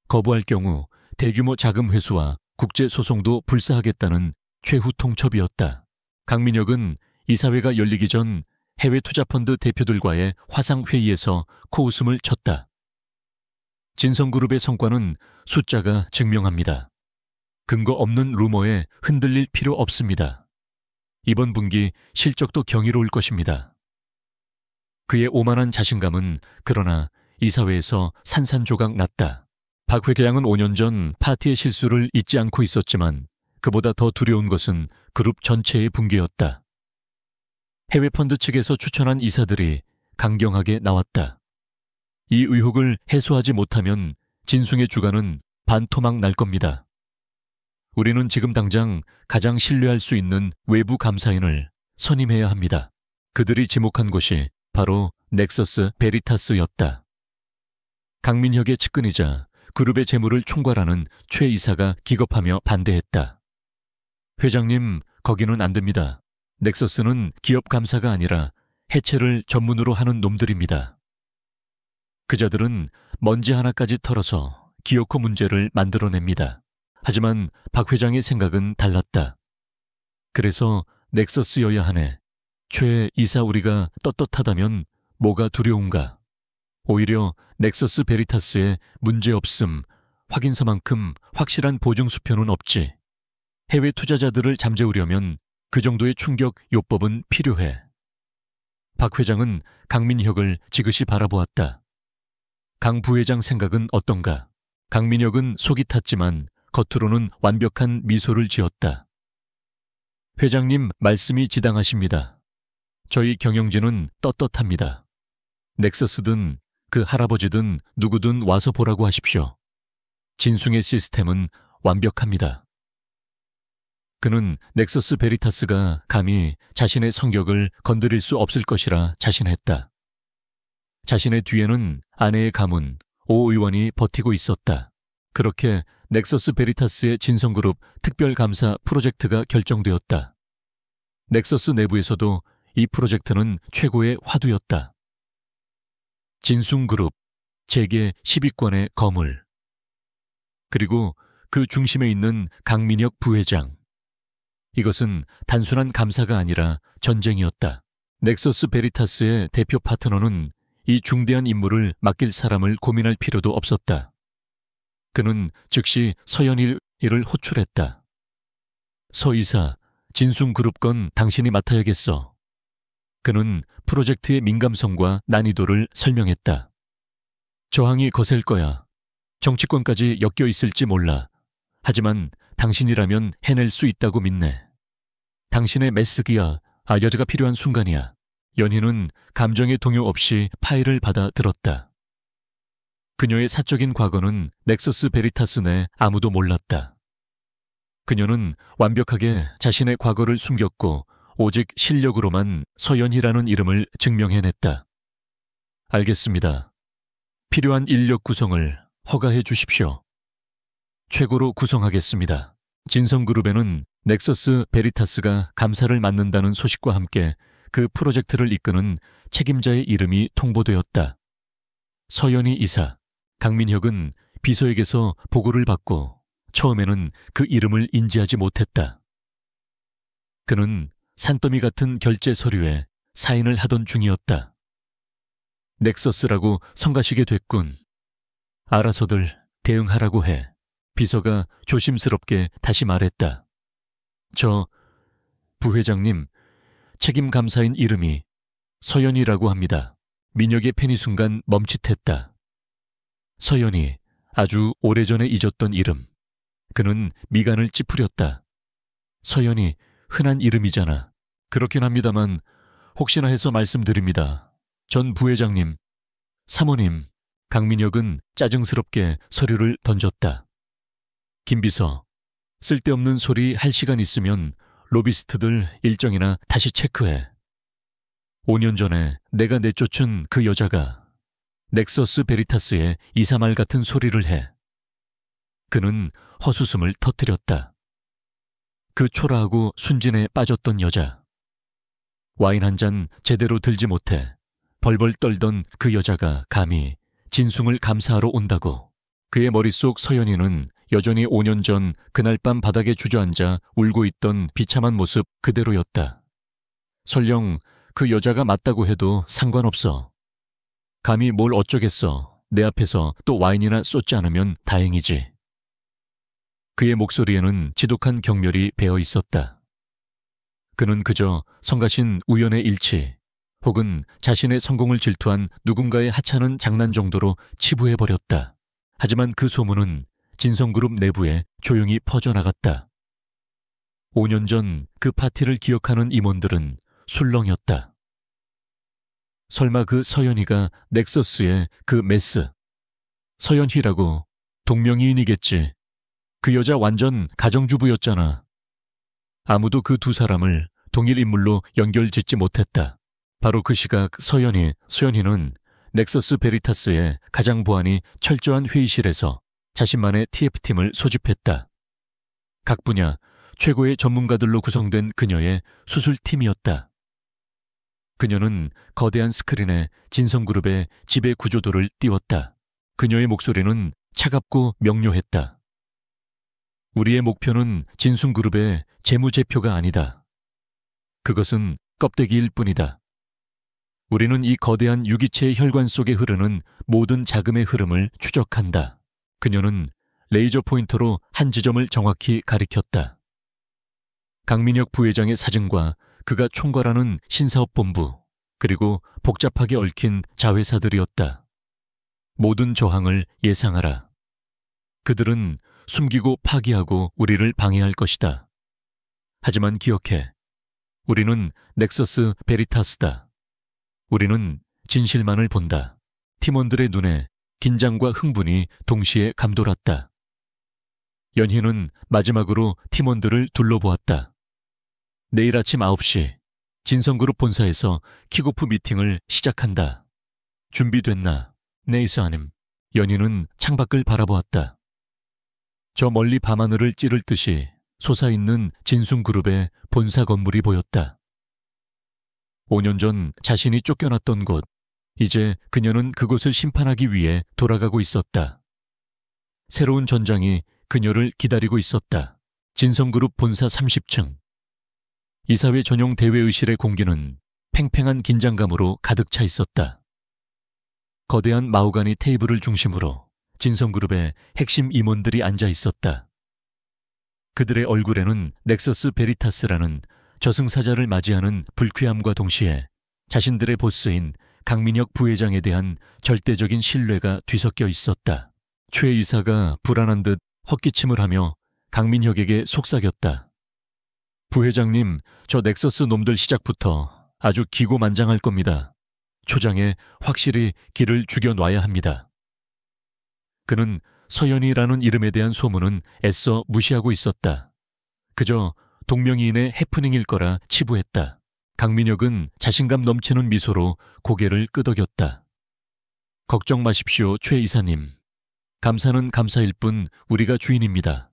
A: 거부할 경우 대규모 자금 회수와 국제 소송도 불사하겠다는 최후 통첩이었다. 강민혁은 이사회가 열리기 전 해외 투자펀드 대표들과의 화상회의에서 코웃음을 쳤다. 진성그룹의 성과는 숫자가 증명합니다. 근거 없는 루머에 흔들릴 필요 없습니다. 이번 분기 실적도 경이로울 것입니다. 그의 오만한 자신감은 그러나 이사회에서 산산조각 났다. 박 회장은 5년 전 파티의 실수를 잊지 않고 있었지만 그보다 더 두려운 것은 그룹 전체의 붕괴였다. 해외 펀드 측에서 추천한 이사들이 강경하게 나왔다. 이 의혹을 해소하지 못하면 진숭의 주가는 반토막 날 겁니다. 우리는 지금 당장 가장 신뢰할 수 있는 외부 감사인을 선임해야 합니다. 그들이 지목한 곳이 바로 넥서스 베리타스였다. 강민혁의 측근이자 그룹의 재물을 총괄하는 최 이사가 기겁하며 반대했다. 회장님, 거기는 안 됩니다. 넥서스는 기업 감사가 아니라 해체를 전문으로 하는 놈들입니다. 그자들은 먼지 하나까지 털어서 기어코 문제를 만들어냅니다. 하지만 박 회장의 생각은 달랐다. 그래서 넥서스여야 하네. 최 이사 우리가 떳떳하다면 뭐가 두려운가. 오히려 넥서스 베리타스에 문제없음, 확인서만큼 확실한 보증수표는 없지. 해외 투자자들을 잠재우려면 그 정도의 충격 요법은 필요해. 박 회장은 강민혁을 지그시 바라보았다. 강 부회장 생각은 어떤가? 강민혁은 속이 탔지만 겉으로는 완벽한 미소를 지었다. 회장님 말씀이 지당하십니다. 저희 경영진은 떳떳합니다. 넥서스든 그 할아버지든 누구든 와서 보라고 하십시오. 진숭의 시스템은 완벽합니다. 그는 넥서스 베리타스가 감히 자신의 성격을 건드릴 수 없을 것이라 자신했다. 자신의 뒤에는 아내의 가문, 오 의원이 버티고 있었다. 그렇게 넥서스 베리타스의 진성그룹 특별감사 프로젝트가 결정되었다. 넥서스 내부에서도 이 프로젝트는 최고의 화두였다. 진숭그룹, 재계 10위권의 거물. 그리고 그 중심에 있는 강민혁 부회장. 이것은 단순한 감사가 아니라 전쟁이었다. 넥서스 베리타스의 대표 파트너는 이 중대한 임무를 맡길 사람을 고민할 필요도 없었다. 그는 즉시 서연일을 호출했다. 서 이사, 진숭그룹 건 당신이 맡아야겠어. 그는 프로젝트의 민감성과 난이도를 설명했다. 저항이 거셀 거야. 정치권까지 엮여 있을지 몰라. 하지만 당신이라면 해낼 수 있다고 믿네. 당신의 메스기야, 여자가 필요한 순간이야. 연희는 감정의 동요 없이 파일을 받아 들었다. 그녀의 사적인 과거는 넥서스 베리타스 내 아무도 몰랐다. 그녀는 완벽하게 자신의 과거를 숨겼고 오직 실력으로만 서연희라는 이름을 증명해냈다. 알겠습니다. 필요한 인력 구성을 허가해 주십시오. 최고로 구성하겠습니다. 진성그룹에는 넥서스 베리타스가 감사를 맡는다는 소식과 함께 그 프로젝트를 이끄는 책임자의 이름이 통보되었다. 서연희 이사, 강민혁은 비서에게서 보고를 받고 처음에는 그 이름을 인지하지 못했다. 그는 산더미 같은 결제 서류에 사인을 하던 중이었다. 넥서스라고 성가시게 됐군. 알아서들 대응하라고 해. 비서가 조심스럽게 다시 말했다. 부회장님, 책임감사인 이름이 서연이라고 합니다. 민혁의 펜이 순간 멈칫했다. 서연이, 아주 오래전에 잊었던 이름. 그는 미간을 찌푸렸다. 서연이 흔한 이름이잖아. 그렇긴 합니다만 혹시나 해서 말씀드립니다. 전 부회장님, 사모님. 강민혁은 짜증스럽게 서류를 던졌다. 김비서, 쓸데없는 소리 할 시간 있으면 로비스트들 일정이나 다시 체크해. 5년 전에 내가 내쫓은 그 여자가 넥서스 베리타스에 이사말 같은 소리를 해. 그는 헛웃음을 터뜨렸다. 그 초라하고 순진에 빠졌던 여자. 와인 한 잔 제대로 들지 못해 벌벌 떨던 그 여자가 감히 진숭을 감사하러 온다고. 그의 머릿속 서연이는 여전히 5년 전 그날 밤 바닥에 주저앉아 울고 있던 비참한 모습 그대로였다. 설령 그 여자가 맞다고 해도 상관없어. 감히 뭘 어쩌겠어. 내 앞에서 또 와인이나 쏟지 않으면 다행이지. 그의 목소리에는 지독한 경멸이 배어 있었다. 그는 그저 성가신 우연의 일치 혹은 자신의 성공을 질투한 누군가의 하찮은 장난 정도로 치부해버렸다. 하지만 그 소문은 진성그룹 내부에 조용히 퍼져나갔다. 5년 전 그 파티를 기억하는 임원들은 술렁였다. 설마 그 서연이가 넥서스의 그 메스, 서연희라고 동명이인이겠지. 그 여자 완전 가정주부였잖아. 아무도 그 두 사람을 동일 인물로 연결짓지 못했다. 바로 그 시각 서연희는 넥서스 베리타스의 가장 보안이 철저한 회의실에서 자신만의 TF팀을 소집했다. 각 분야 최고의 전문가들로 구성된 그녀의 수술팀이었다. 그녀는 거대한 스크린에 진성그룹의 지배 구조도를 띄웠다. 그녀의 목소리는 차갑고 명료했다. 우리의 목표는 진숭그룹의 재무제표가 아니다. 그것은 껍데기일 뿐이다. 우리는 이 거대한 유기체의 혈관 속에 흐르는 모든 자금의 흐름을 추적한다. 그녀는 레이저 포인터로 한 지점을 정확히 가리켰다. 강민혁 부회장의 사증과 그가 총괄하는 신사업본부, 그리고 복잡하게 얽힌 자회사들이었다. 모든 저항을 예상하라. 그들은 숨기고 파기하고 우리를 방해할 것이다. 하지만 기억해. 우리는 넥서스 베리타스다. 우리는 진실만을 본다. 팀원들의 눈에 긴장과 흥분이 동시에 감돌았다. 연희는 마지막으로 팀원들을 둘러보았다. 내일 아침 9시 진성그룹 본사에서 킥오프 미팅을 시작한다. 준비됐나? 네, 이사님. 연희는 창밖을 바라보았다. 저 멀리 밤하늘을 찌를 듯이 솟아있는 진숭그룹의 본사 건물이 보였다. 5년 전 자신이 쫓겨났던 곳, 이제 그녀는 그곳을 심판하기 위해 돌아가고 있었다. 새로운 전장이 그녀를 기다리고 있었다. 진성그룹 본사 30층. 이사회 전용 대회의실의 공기는 팽팽한 긴장감으로 가득 차 있었다. 거대한 마호가니 테이블을 중심으로 진성그룹의 핵심 임원들이 앉아 있었다. 그들의 얼굴에는 넥서스 베리타스라는 저승사자를 맞이하는 불쾌함과 동시에 자신들의 보스인 강민혁 부회장에 대한 절대적인 신뢰가 뒤섞여 있었다. 최 이사가 불안한 듯 헛기침을 하며 강민혁에게 속삭였다. 부회장님, 저 넥서스 놈들 시작부터 아주 기고만장할 겁니다. 초장에 확실히 길을 죽여놔야 합니다. 그는 서연이라는 이름에 대한 소문은 애써 무시하고 있었다. 그저 동명이인의 해프닝일 거라 치부했다. 강민혁은 자신감 넘치는 미소로 고개를 끄덕였다. 걱정 마십시오, 최 이사님. 감사는 감사일 뿐 우리가 주인입니다.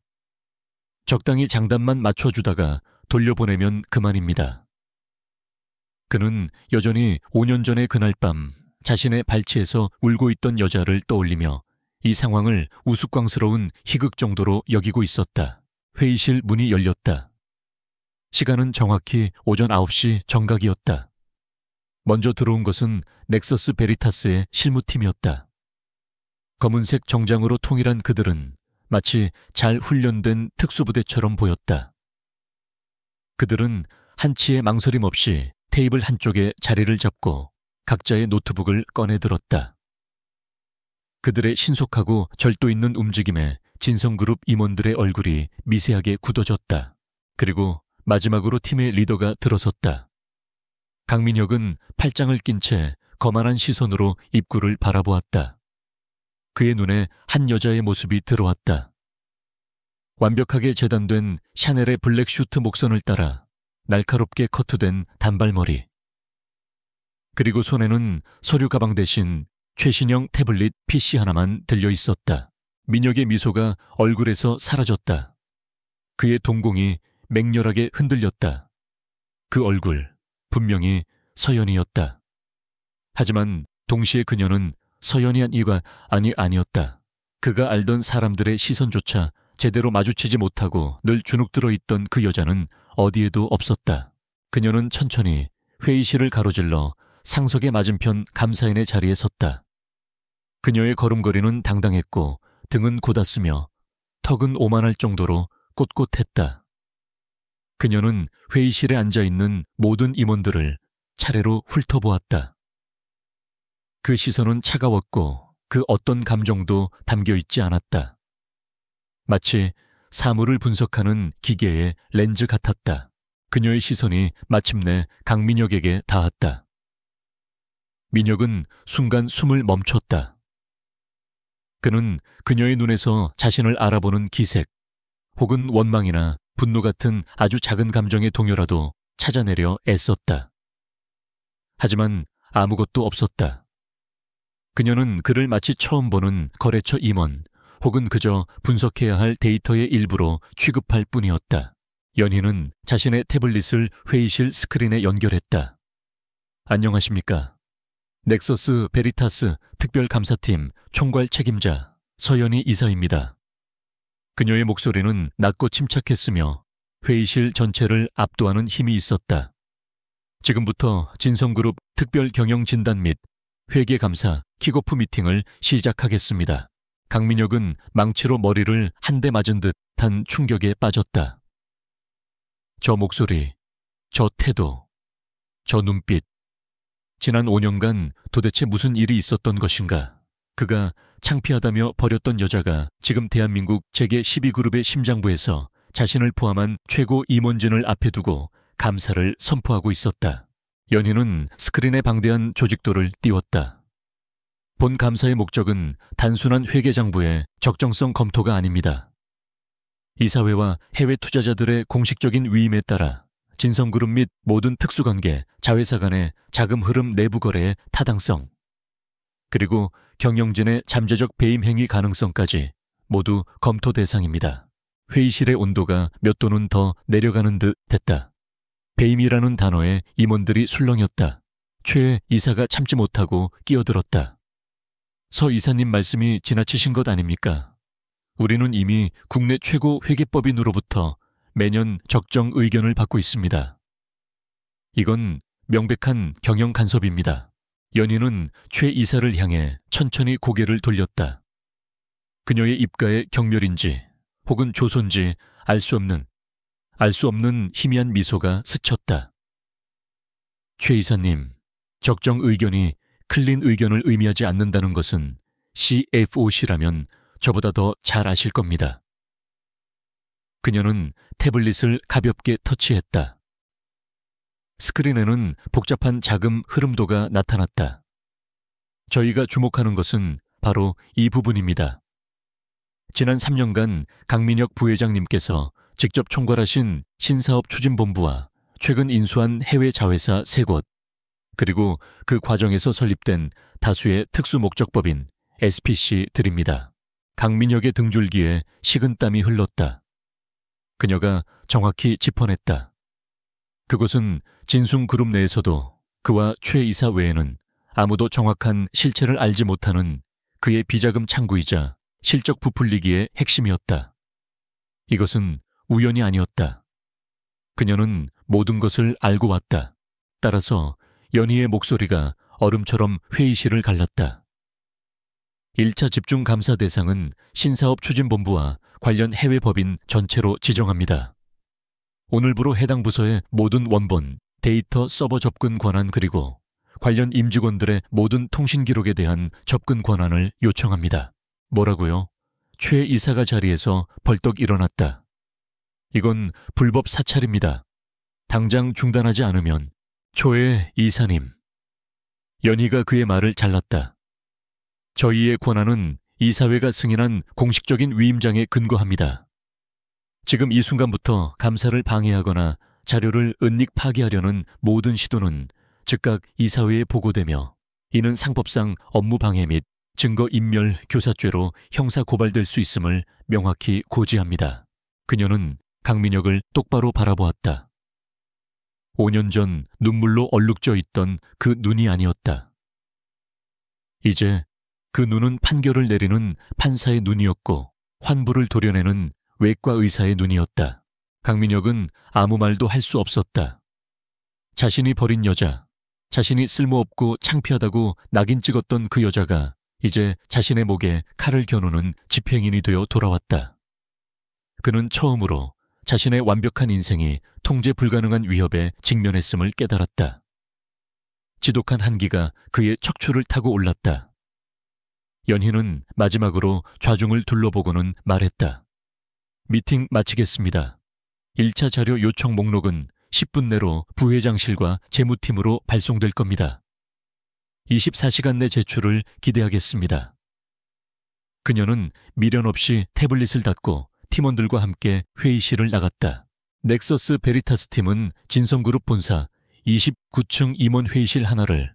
A: 적당히 장단만 맞춰주다가 돌려보내면 그만입니다. 그는 여전히 5년 전의 그날 밤 자신의 발치에서 울고 있던 여자를 떠올리며 이 상황을 우스꽝스러운 희극 정도로 여기고 있었다. 회의실 문이 열렸다. 시간은 정확히 오전 9시 정각이었다. 먼저 들어온 것은 넥서스 베리타스의 실무팀이었다. 검은색 정장으로 통일한 그들은 마치 잘 훈련된 특수부대처럼 보였다. 그들은 한치의 망설임 없이 테이블 한쪽에 자리를 잡고 각자의 노트북을 꺼내들었다. 그들의 신속하고 절도 있는 움직임에 진성그룹 임원들의 얼굴이 미세하게 굳어졌다. 그리고 마지막으로 팀의 리더가 들어섰다. 강민혁은 팔짱을 낀 채 거만한 시선으로 입구를 바라보았다. 그의 눈에 한 여자의 모습이 들어왔다. 완벽하게 재단된 샤넬의 블랙 슈트 목선을 따라 날카롭게 커트된 단발머리. 그리고 손에는 서류 가방 대신 최신형 태블릿 PC 하나만 들려 있었다. 민혁의 미소가 얼굴에서 사라졌다. 그의 동공이 맹렬하게 흔들렸다. 그 얼굴, 분명히 서연이었다. 하지만 동시에 그녀는 서연이 아니었다. 그가 알던 사람들의 시선조차 제대로 마주치지 못하고 늘 주눅들어 있던 그 여자는 어디에도 없었다. 그녀는 천천히 회의실을 가로질러 상석의 맞은편 감사인의 자리에 섰다. 그녀의 걸음걸이는 당당했고 등은 곧았으며 턱은 오만할 정도로 꼿꼿했다. 그녀는 회의실에 앉아있는 모든 임원들을 차례로 훑어보았다. 그 시선은 차가웠고 그 어떤 감정도 담겨있지 않았다. 마치 사물을 분석하는 기계의 렌즈 같았다. 그녀의 시선이 마침내 강민혁에게 닿았다. 민혁은 순간 숨을 멈췄다. 그는 그녀의 눈에서 자신을 알아보는 기색, 혹은 원망이나 분노 같은 아주 작은 감정의 동요라도 찾아내려 애썼다. 하지만 아무것도 없었다. 그녀는 그를 마치 처음 보는 거래처 임원, 혹은 그저 분석해야 할 데이터의 일부로 취급할 뿐이었다. 연희는 자신의 태블릿을 회의실 스크린에 연결했다. 안녕하십니까. 넥서스 베리타스 특별감사팀 총괄 책임자 서연희 이사입니다. 그녀의 목소리는 낮고 침착했으며 회의실 전체를 압도하는 힘이 있었다. 지금부터 진성그룹 특별경영진단 및 회계감사 킥오프 미팅을 시작하겠습니다. 강민혁은 망치로 머리를 한 대 맞은 듯한 충격에 빠졌다. 저 목소리, 저 태도, 저 눈빛. 지난 5년간 도대체 무슨 일이 있었던 것인가? 그가 창피하다며 버렸던 여자가 지금 대한민국 재계 12그룹의 심장부에서 자신을 포함한 최고 임원진을 앞에 두고 감사를 선포하고 있었다. 연희는 스크린에 방대한 조직도를 띄웠다. 본 감사의 목적은 단순한 회계장부의 적정성 검토가 아닙니다. 이사회와 해외 투자자들의 공식적인 위임에 따라 진성그룹 및 모든 특수관계, 자회사 간의 자금 흐름 내부 거래의 타당성, 그리고 경영진의 잠재적 배임 행위 가능성까지 모두 검토 대상입니다. 회의실의 온도가 몇 도는 더 내려가는 듯 했다. 배임이라는 단어에 임원들이 술렁였다. 최 이사가 참지 못하고 끼어들었다. 서 이사님 말씀이 지나치신 것 아닙니까? 우리는 이미 국내 최고 회계법인으로부터 매년 적정 의견을 받고 있습니다. 이건 명백한 경영 간섭입니다. 연희는 최 이사를 향해 천천히 고개를 돌렸다. 그녀의 입가에 경멸인지 혹은 조소인지 알 수 없는 희미한 미소가 스쳤다. 최 이사님, 적정 의견이 클린 의견을 의미하지 않는다는 것은 CFO시라면 저보다 더 잘 아실 겁니다. 그녀는 태블릿을 가볍게 터치했다. 스크린에는 복잡한 자금 흐름도가 나타났다. 저희가 주목하는 것은 바로 이 부분입니다. 지난 3년간 강민혁 부회장님께서 직접 총괄하신 신사업 추진본부와 최근 인수한 해외 자회사 3곳, 그리고 그 과정에서 설립된 다수의 특수목적법인 SPC들입니다. 강민혁의 등줄기에 식은땀이 흘렀다. 그녀가 정확히 짚어냈다. 그곳은 진숭그룹 내에서도 그와 최 이사 외에는 아무도 정확한 실체를 알지 못하는 그의 비자금 창구이자 실적 부풀리기의 핵심이었다. 이것은 우연이 아니었다. 그녀는 모든 것을 알고 왔다. 따라서 연희의 목소리가 얼음처럼 회의실을 갈랐다. 1차 집중 감사 대상은 신사업 추진본부와 관련 해외 법인 전체로 지정합니다. 오늘부로 해당 부서의 모든 원본, 데이터 서버 접근 권한 그리고 관련 임직원들의 모든 통신 기록에 대한 접근 권한을 요청합니다. 뭐라고요? 최 이사가 자리에서 벌떡 일어났다. 이건 불법 사찰입니다. 당장 중단하지 않으면 초의 이사님. 연희가 그의 말을 잘랐다. 저희의 권한은 이사회가 승인한 공식적인 위임장에 근거합니다. 지금 이 순간부터 감사를 방해하거나 자료를 은닉 파기하려는 모든 시도는 즉각 이사회에 보고되며 이는 상법상 업무방해 및 증거인멸 교사죄로 형사 고발될 수 있음을 명확히 고지합니다. 그녀는 강민혁을 똑바로 바라보았다. 5년 전 눈물로 얼룩져 있던 그 눈이 아니었다. 이제 그 눈은 판결을 내리는 판사의 눈이었고 환부를 도려내는 외과 의사의 눈이었다. 강민혁은 아무 말도 할 수 없었다. 자신이 버린 여자, 자신이 쓸모없고 창피하다고 낙인 찍었던 그 여자가 이제 자신의 목에 칼을 겨누는 집행인이 되어 돌아왔다. 그는 처음으로 자신의 완벽한 인생이 통제 불가능한 위협에 직면했음을 깨달았다. 지독한 한기가 그의 척추를 타고 올랐다. 연희는 마지막으로 좌중을 둘러보고는 말했다. 미팅 마치겠습니다. 1차 자료 요청 목록은 10분 내로 부회장실과 재무팀으로 발송될 겁니다. 24시간 내 제출을 기대하겠습니다. 그녀는 미련 없이 태블릿을 닫고 팀원들과 함께 회의실을 나갔다. 넥서스 베리타스 팀은 진성그룹 본사 29층 임원 회의실 하나를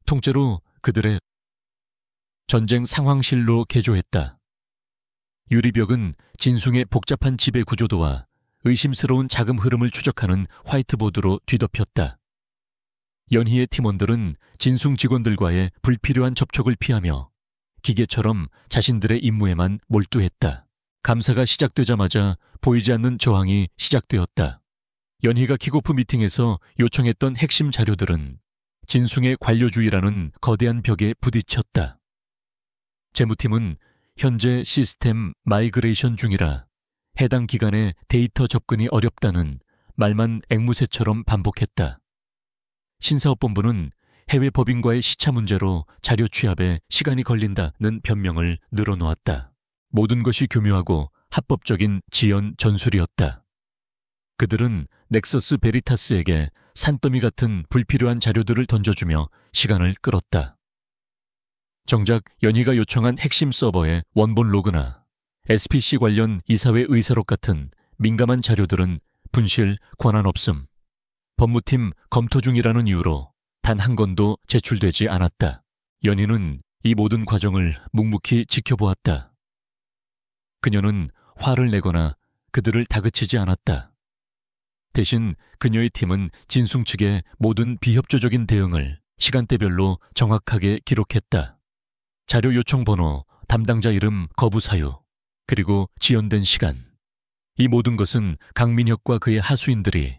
A: 통째로 그들의 전쟁 상황실로 개조했다. 유리벽은 진숭의 복잡한 지배 구조도와 의심스러운 자금 흐름을 추적하는 화이트보드로 뒤덮였다. 연희의 팀원들은 진숭 직원들과의 불필요한 접촉을 피하며 기계처럼 자신들의 임무에만 몰두했다. 감사가 시작되자마자 보이지 않는 저항이 시작되었다. 연희가 킥오프 미팅에서 요청했던 핵심 자료들은 진숭의 관료주의라는 거대한 벽에 부딪혔다. 재무팀은 현재 시스템 마이그레이션 중이라 해당 기관의 데이터 접근이 어렵다는 말만 앵무새처럼 반복했다. 신사업본부는 해외 법인과의 시차 문제로 자료 취합에 시간이 걸린다는 변명을 늘어놓았다. 모든 것이 교묘하고 합법적인 지연 전술이었다. 그들은 넥서스 베리타스에게 산더미 같은 불필요한 자료들을 던져주며 시간을 끌었다. 정작 연희가 요청한 핵심 서버의 원본 로그나 SPC 관련 이사회 의사록 같은 민감한 자료들은 분실 권한 없음, 법무팀 검토 중이라는 이유로 단 한 건도 제출되지 않았다. 연희는 이 모든 과정을 묵묵히 지켜보았다. 그녀는 화를 내거나 그들을 다그치지 않았다. 대신 그녀의 팀은 진숭 측의 모든 비협조적인 대응을 시간대별로 정확하게 기록했다. 자료 요청 번호, 담당자 이름, 거부 사유, 그리고 지연된 시간. 이 모든 것은 강민혁과 그의 하수인들이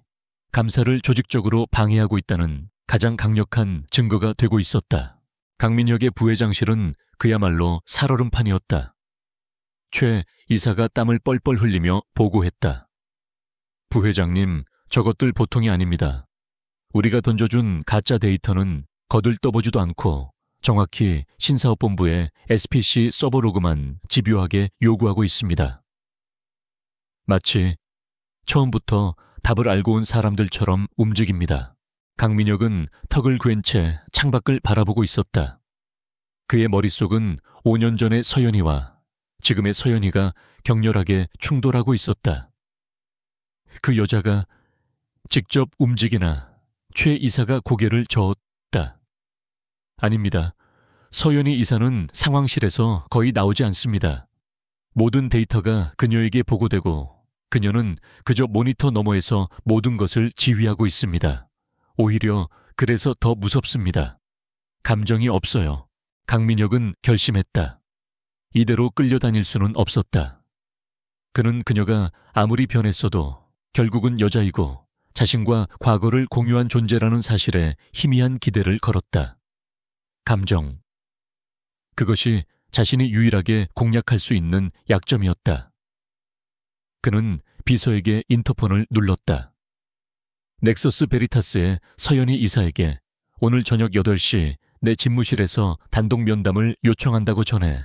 A: 감사를 조직적으로 방해하고 있다는 가장 강력한 증거가 되고 있었다. 강민혁의 부회장실은 그야말로 살얼음판이었다. 최 이사가 땀을 뻘뻘 흘리며 보고했다. 부회장님, 저것들 보통이 아닙니다. 우리가 던져준 가짜 데이터는 거들떠보지도 않고 정확히 신사업본부의 SPC 서버 로그만 집요하게 요구하고 있습니다. 마치 처음부터 답을 알고 온 사람들처럼 움직입니다. 강민혁은 턱을 그은 채 창밖을 바라보고 있었다. 그의 머릿속은 5년 전의 서연이와 지금의 서연이가 격렬하게 충돌하고 있었다. 그 여자가 직접 움직이나 최 이사가 고개를 저었다. 아닙니다. 서연이 이사는 상황실에서 거의 나오지 않습니다. 모든 데이터가 그녀에게 보고되고 그녀는 그저 모니터 너머에서 모든 것을 지휘하고 있습니다. 오히려 그래서 더 무섭습니다. 감정이 없어요. 강민혁은 결심했다. 이대로 끌려다닐 수는 없었다. 그는 그녀가 아무리 변했어도 결국은 여자이고 자신과 과거를 공유한 존재라는 사실에 희미한 기대를 걸었다. 감정. 그것이 자신이 유일하게 공략할 수 있는 약점이었다. 그는 비서에게 인터폰을 눌렀다. 넥서스 베리타스의 서연희 이사에게 오늘 저녁 8시 내 집무실에서 단독 면담을 요청한다고 전해.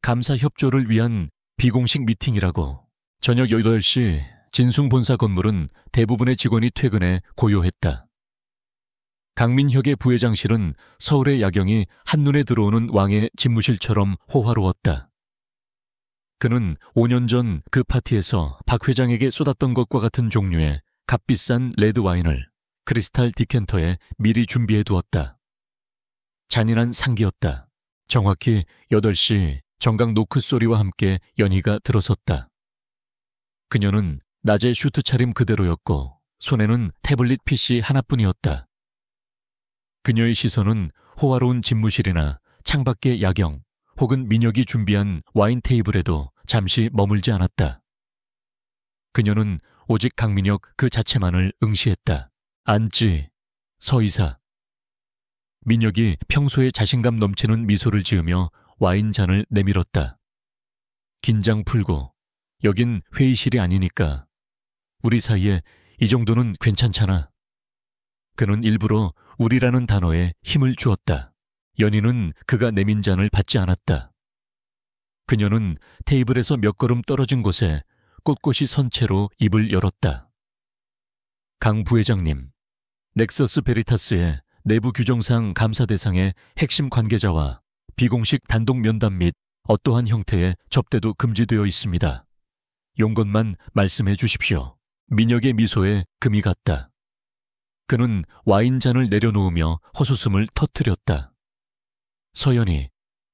A: 감사 협조를 위한 비공식 미팅이라고. 저녁 8시 진숭 본사 건물은 대부분의 직원이 퇴근해 고요했다. 강민혁의 부회장실은 서울의 야경이 한눈에 들어오는 왕의 집무실처럼 호화로웠다. 그는 5년 전 그 파티에서 박 회장에게 쏟았던 것과 같은 종류의 값비싼 레드 와인을 크리스탈 디켄터에 미리 준비해 두었다. 잔인한 상기였다. 정확히 8시 정각 노크 소리와 함께 연희가 들어섰다. 그녀는 낮에 슈트 차림 그대로였고 손에는 태블릿 PC 하나뿐이었다. 그녀의 시선은 호화로운 집무실이나 창밖의 야경 혹은 민혁이 준비한 와인 테이블에도 잠시 머물지 않았다. 그녀는 오직 강민혁 그 자체만을 응시했다. 앉지, 서이사. 민혁이 평소에 자신감 넘치는 미소를 지으며 와인잔을 내밀었다. 긴장 풀고, 여긴 회의실이 아니니까. 우리 사이에 이 정도는 괜찮잖아. 그는 일부러 우리라는 단어에 힘을 주었다. 연희는 그가 내민 잔을 받지 않았다. 그녀는 테이블에서 몇 걸음 떨어진 곳에 꼿꼿이 선 채로 입을 열었다. 강 부회장님, 넥서스 베리타스의 내부 규정상 감사 대상의 핵심 관계자와 비공식 단독 면담 및 어떠한 형태의 접대도 금지되어 있습니다. 용건만 말씀해 주십시오. 민혁의 미소에 금이 갔다. 그는 와인잔을 내려놓으며 헛웃음을 터뜨렸다. 서연이,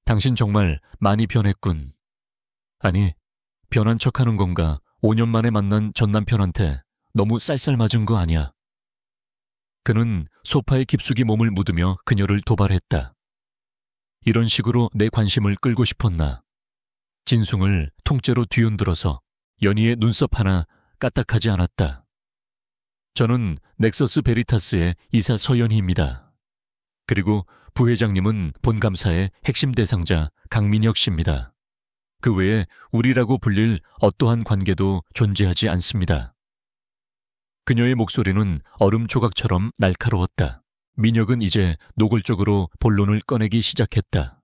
A: 당신 정말 많이 변했군. 아니, 변한 척하는 건가 5년 만에 만난 전 남편한테 너무 쌀쌀 맞은 거 아니야. 그는 소파에 깊숙이 몸을 묻으며 그녀를 도발했다. 이런 식으로 내 관심을 끌고 싶었나. 진숭을 통째로 뒤흔들어서 연희의 눈썹 하나 까딱하지 않았다. 저는 넥서스 베리타스의 이사 서연희입니다. 그리고 부회장님은 본감사의 핵심 대상자 강민혁 씨입니다. 그 외에 우리라고 불릴 어떠한 관계도 존재하지 않습니다. 그녀의 목소리는 얼음 조각처럼 날카로웠다. 민혁은 이제 노골적으로 본론을 꺼내기 시작했다.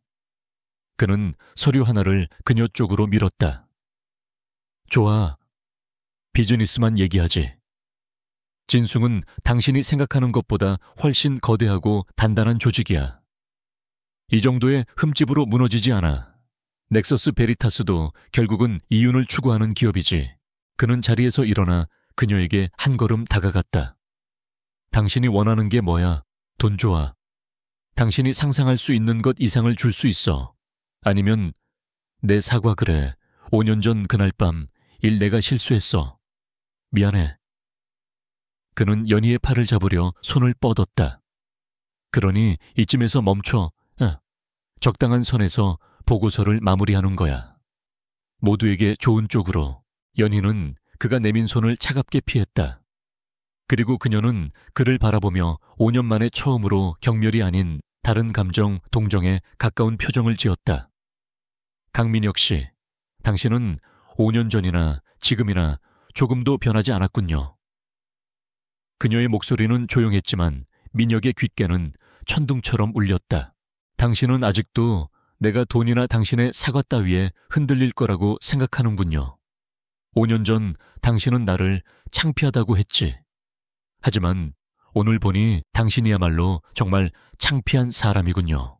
A: 그는 서류 하나를 그녀 쪽으로 밀었다. 좋아. 비즈니스만 얘기하지. 진숭은 당신이 생각하는 것보다 훨씬 거대하고 단단한 조직이야. 이 정도의 흠집으로 무너지지 않아. 넥서스 베리타스도 결국은 이윤을 추구하는 기업이지. 그는 자리에서 일어나 그녀에게 한 걸음 다가갔다. 당신이 원하는 게 뭐야? 돈 좋아. 당신이 상상할 수 있는 것 이상을 줄 수 있어. 아니면 내 사과 그래. 5년 전 그날 밤 일 내가 실수했어. 미안해. 그는 연희의 팔을 잡으려 손을 뻗었다. 그러니 이쯤에서 멈춰. 적당한 선에서 보고서를 마무리하는 거야. 모두에게 좋은 쪽으로. 연희는 그가 내민 손을 차갑게 피했다. 그리고 그녀는 그를 바라보며 5년 만에 처음으로 경멸이 아닌 다른 감정, 동정에 가까운 표정을 지었다. 강민혁 씨, 당신은 5년 전이나 지금이나 조금도 변하지 않았군요. 그녀의 목소리는 조용했지만 민혁의 귓가는 천둥처럼 울렸다. 당신은 아직도 내가 돈이나 당신의 사과 따위에 흔들릴 거라고 생각하는군요. 5년 전 당신은 나를 창피하다고 했지. 하지만 오늘 보니 당신이야말로 정말 창피한 사람이군요.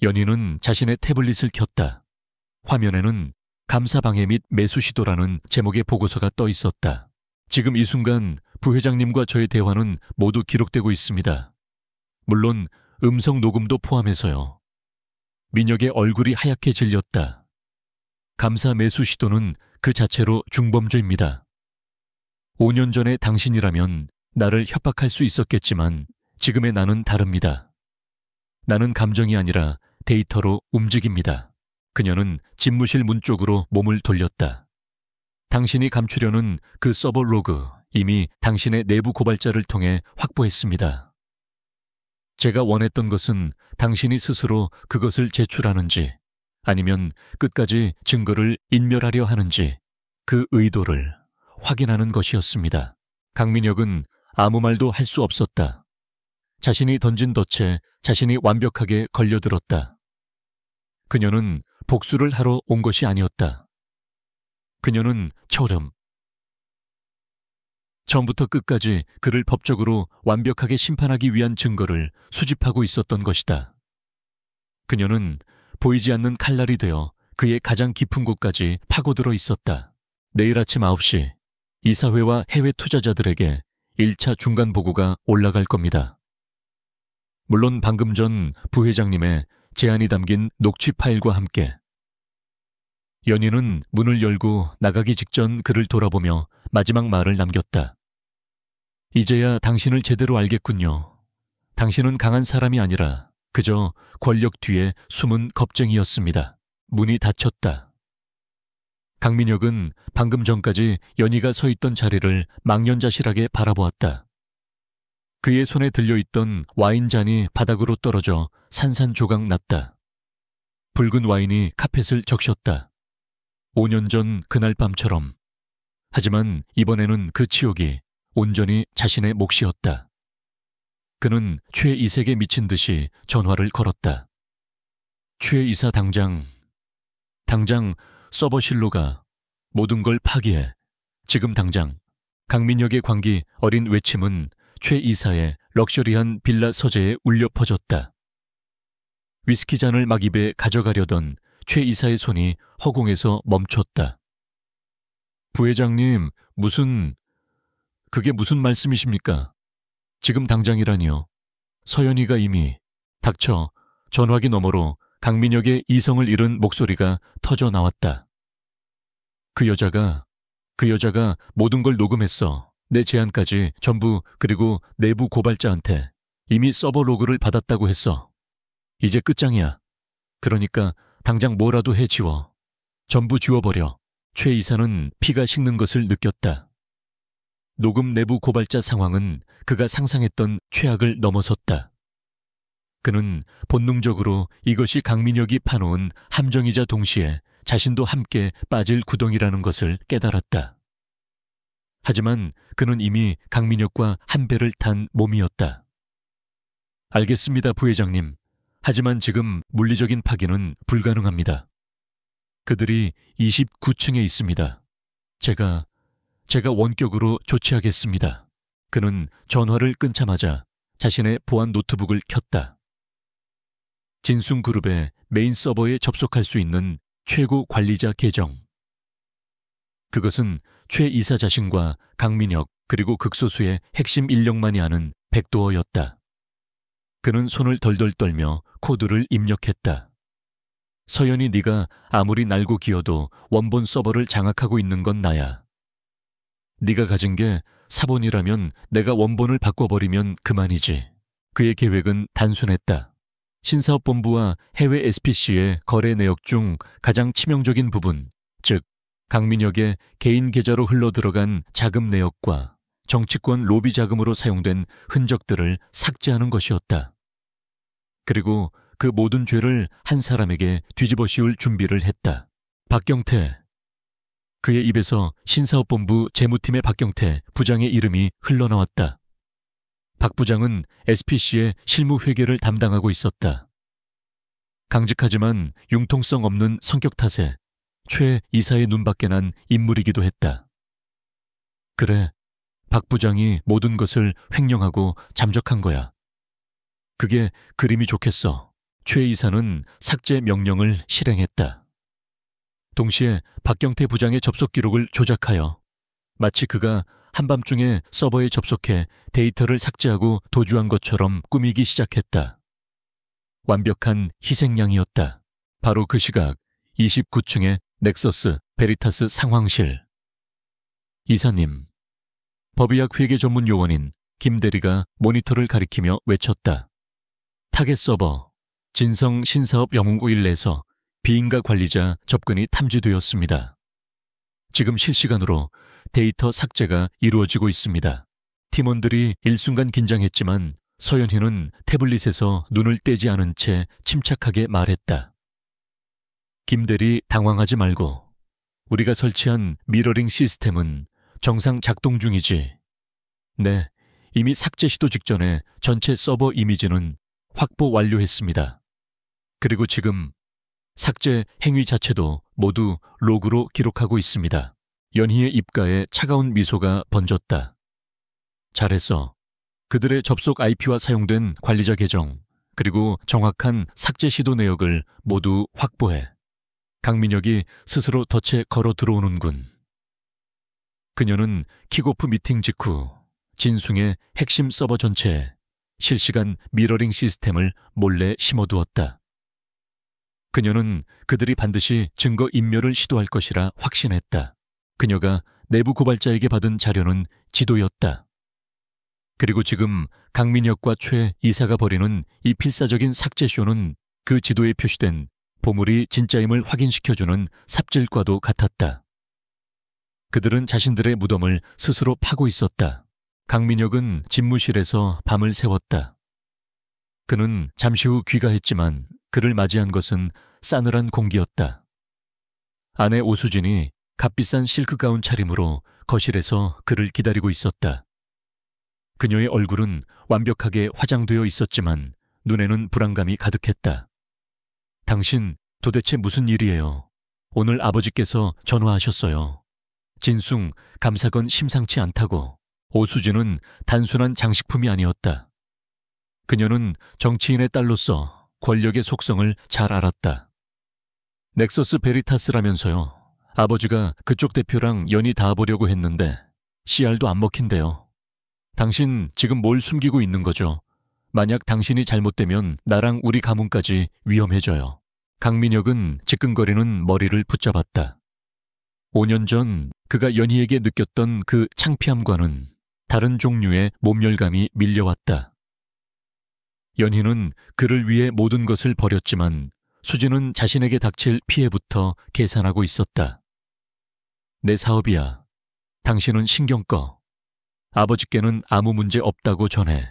A: 연희는 자신의 태블릿을 켰다. 화면에는 감사방해 및 매수 시도라는 제목의 보고서가 떠 있었다. 지금 이 순간 부회장님과 저의 대화는 모두 기록되고 있습니다. 물론 음성 녹음도 포함해서요. 민혁의 얼굴이 하얗게 질렸다. 감사 매수 시도는 그 자체로 중범죄입니다. 5년 전에 당신이라면 나를 협박할 수 있었겠지만 지금의 나는 다릅니다. 나는 감정이 아니라 데이터로 움직입니다. 그녀는 집무실 문 쪽으로 몸을 돌렸다. 당신이 감추려는 그 서버 로그 이미 당신의 내부 고발자를 통해 확보했습니다. 제가 원했던 것은 당신이 스스로 그것을 제출하는지 아니면 끝까지 증거를 인멸하려 하는지 그 의도를 확인하는 것이었습니다. 강민혁은 아무 말도 할 수 없었다. 자신이 던진 덫에 자신이 완벽하게 걸려들었다. 그녀는 복수를 하러 온 것이 아니었다. 그녀는 처음부터 끝까지 그를 법적으로 완벽하게 심판하기 위한 증거를 수집하고 있었던 것이다. 그녀는 보이지 않는 칼날이 되어 그의 가장 깊은 곳까지 파고들어 있었다. 내일 아침 9시 이사회와 해외 투자자들에게 1차 중간 보고가 올라갈 겁니다. 물론 방금 전 부회장님의 제안이 담긴 녹취 파일과 함께. 연희는 문을 열고 나가기 직전 그를 돌아보며 마지막 말을 남겼다. 이제야 당신을 제대로 알겠군요. 당신은 강한 사람이 아니라 그저 권력 뒤에 숨은 겁쟁이였습니다. 문이 닫혔다. 강민혁은 방금 전까지 연희가 서 있던 자리를 망연자실하게 바라보았다. 그의 손에 들려있던 와인잔이 바닥으로 떨어져 산산조각 났다. 붉은 와인이 카펫을 적셨다. 5년 전 그날 밤처럼. 하지만 이번에는 그 치욕이 온전히 자신의 몫이었다. 그는 최 이색에 미친 듯이 전화를 걸었다. 최 이사 당장 서버실로 가. 모든 걸 파기해. 지금 당장. 강민혁의 광기 어린 외침은 최 이사의 럭셔리한 빌라 서재에 울려 퍼졌다. 위스키 잔을 막 입에 가져가려던 최 이사의 손이 허공에서 멈췄다. 부회장님, 그게 무슨 말씀이십니까? 지금 당장이라니요. 서연이가 이미 닥쳐. 전화기 너머로 강민혁의 이성을 잃은 목소리가 터져 나왔다. 그 여자가 모든 걸 녹음했어. 내 제안까지 전부. 그리고 내부 고발자한테 이미 서버 로그를 받았다고 했어. 이제 끝장이야. 그러니까 당장 뭐라도 해 지워. 전부 지워버려. 최 이사는 피가 식는 것을 느꼈다. 녹음 내부 고발자 상황은 그가 상상했던 최악을 넘어섰다. 그는 본능적으로 이것이 강민혁이 파놓은 함정이자 동시에 자신도 함께 빠질 구덩이라는 것을 깨달았다. 하지만 그는 이미 강민혁과 한 배를 탄 몸이었다. 알겠습니다, 부회장님. 하지만 지금 물리적인 파기는 불가능합니다. 그들이 29층에 있습니다. 제가 원격으로 조치하겠습니다. 그는 전화를 끊자마자 자신의 보안 노트북을 켰다. 진숭그룹의 메인 서버에 접속할 수 있는 최고 관리자 계정. 그것은 최 이사 자신과 강민혁 그리고 극소수의 핵심 인력만이 아는 백도어였다. 그는 손을 덜덜 떨며 코드를 입력했다. 서연이 네가 아무리 날고 기어도 원본 서버를 장악하고 있는 건 나야. 네가 가진 게 사본이라면 내가 원본을 바꿔버리면 그만이지. 그의 계획은 단순했다. 신사업본부와 해외 SPC의 거래 내역 중 가장 치명적인 부분, 즉 강민혁의 개인 계좌로 흘러들어간 자금 내역과 정치권 로비 자금으로 사용된 흔적들을 삭제하는 것이었다. 그리고 그 모든 죄를 한 사람에게 뒤집어 씌울 준비를 했다. 박경태. 그의 입에서 신사업본부 재무팀의 박경태 부장의 이름이 흘러나왔다. 박 부장은 SPC의 실무회계를 담당하고 있었다. 강직하지만 융통성 없는 성격 탓에 최 이사의 눈밖에 난 인물이기도 했다. 그래, 박 부장이 모든 것을 횡령하고 잠적한 거야. 그게 그림이 좋겠어. 최 이사는 삭제 명령을 실행했다. 동시에 박경태 부장의 접속 기록을 조작하여 마치 그가 한밤중에 서버에 접속해 데이터를 삭제하고 도주한 것처럼 꾸미기 시작했다. 완벽한 희생양이었다. 바로 그 시각 29층의 넥서스 베리타스 상황실. 이사님. 법의학 회계 전문 요원인 김 대리가 모니터를 가리키며 외쳤다. 타겟 서버 진성 신사업 영웅고 1내에서 비인가 관리자 접근이 탐지되었습니다. 지금 실시간으로 데이터 삭제가 이루어지고 있습니다. 팀원들이 일순간 긴장했지만 서연희는 태블릿에서 눈을 떼지 않은 채 침착하게 말했다. 김대리 당황하지 말고. 우리가 설치한 미러링 시스템은 정상 작동 중이지. 네, 이미 삭제 시도 직전에 전체 서버 이미지는 확보 완료했습니다. 그리고 지금 삭제 행위 자체도 모두 로그로 기록하고 있습니다. 연희의 입가에 차가운 미소가 번졌다. 잘했어. 그들의 접속 IP와 사용된 관리자 계정, 그리고 정확한 삭제 시도 내역을 모두 확보해. 강민혁이 스스로 덫에 걸어 들어오는군. 그녀는 킥오프 미팅 직후 진숭의 핵심 서버 전체에 실시간 미러링 시스템을 몰래 심어두었다. 그녀는 그들이 반드시 증거 인멸을 시도할 것이라 확신했다. 그녀가 내부 고발자에게 받은 자료는 지도였다. 그리고 지금 강민혁과 최 이사가 벌이는 이 필사적인 삭제쇼는 그 지도에 표시된 보물이 진짜임을 확인시켜주는 삽질과도 같았다. 그들은 자신들의 무덤을 스스로 파고 있었다. 강민혁은 집무실에서 밤을 새웠다. 그는 잠시 후 귀가했지만 그를 맞이한 것은 싸늘한 공기였다. 아내 오수진이 값비싼 실크 가운 차림으로 거실에서 그를 기다리고 있었다. 그녀의 얼굴은 완벽하게 화장되어 있었지만 눈에는 불안감이 가득했다. 당신 도대체 무슨 일이에요? 오늘 아버지께서 전화하셨어요. 진숭, 감사건 심상치 않다고. 오수진은 단순한 장식품이 아니었다. 그녀는 정치인의 딸로서 권력의 속성을 잘 알았다. 넥서스 베리타스라면서요. 아버지가 그쪽 대표랑 연이 닿아보려고 했는데 CR도 안 먹힌대요. 당신 지금 뭘 숨기고 있는 거죠? 만약 당신이 잘못되면 나랑 우리 가문까지 위험해져요. 강민혁은 지끈거리는 머리를 붙잡았다. 5년 전 그가 연희에게 느꼈던 그 창피함과는 다른 종류의 몸열감이 밀려왔다. 연희는 그를 위해 모든 것을 버렸지만 수지는 자신에게 닥칠 피해부터 계산하고 있었다. 내 사업이야. 당신은 신경 꺼. 아버지께는 아무 문제 없다고 전해.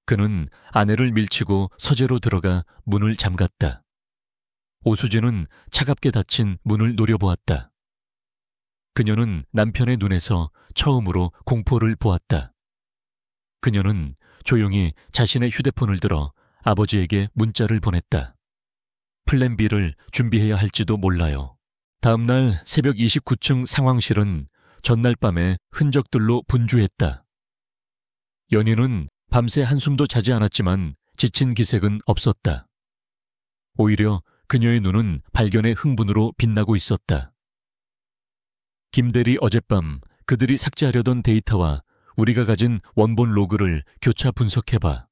A: 그는 아내를 밀치고 서재로 들어가 문을 잠갔다. 오수진은 차갑게 닫힌 문을 노려보았다. 그녀는 남편의 눈에서 처음으로 공포를 보았다. 그녀는 조용히 자신의 휴대폰을 들어 아버지에게 문자를 보냈다. 플랜 B를 준비해야 할지도 몰라요. 다음 날 새벽 29층 상황실은 전날 밤의 흔적들로 분주했다. 연희는 밤새 한숨도 자지 않았지만 지친 기색은 없었다. 오히려 그녀의 눈은 발견의 흥분으로 빛나고 있었다. 김대리 어젯밤 그들이 삭제하려던 데이터와 우리가 가진 원본 로그를 교차 분석해봐.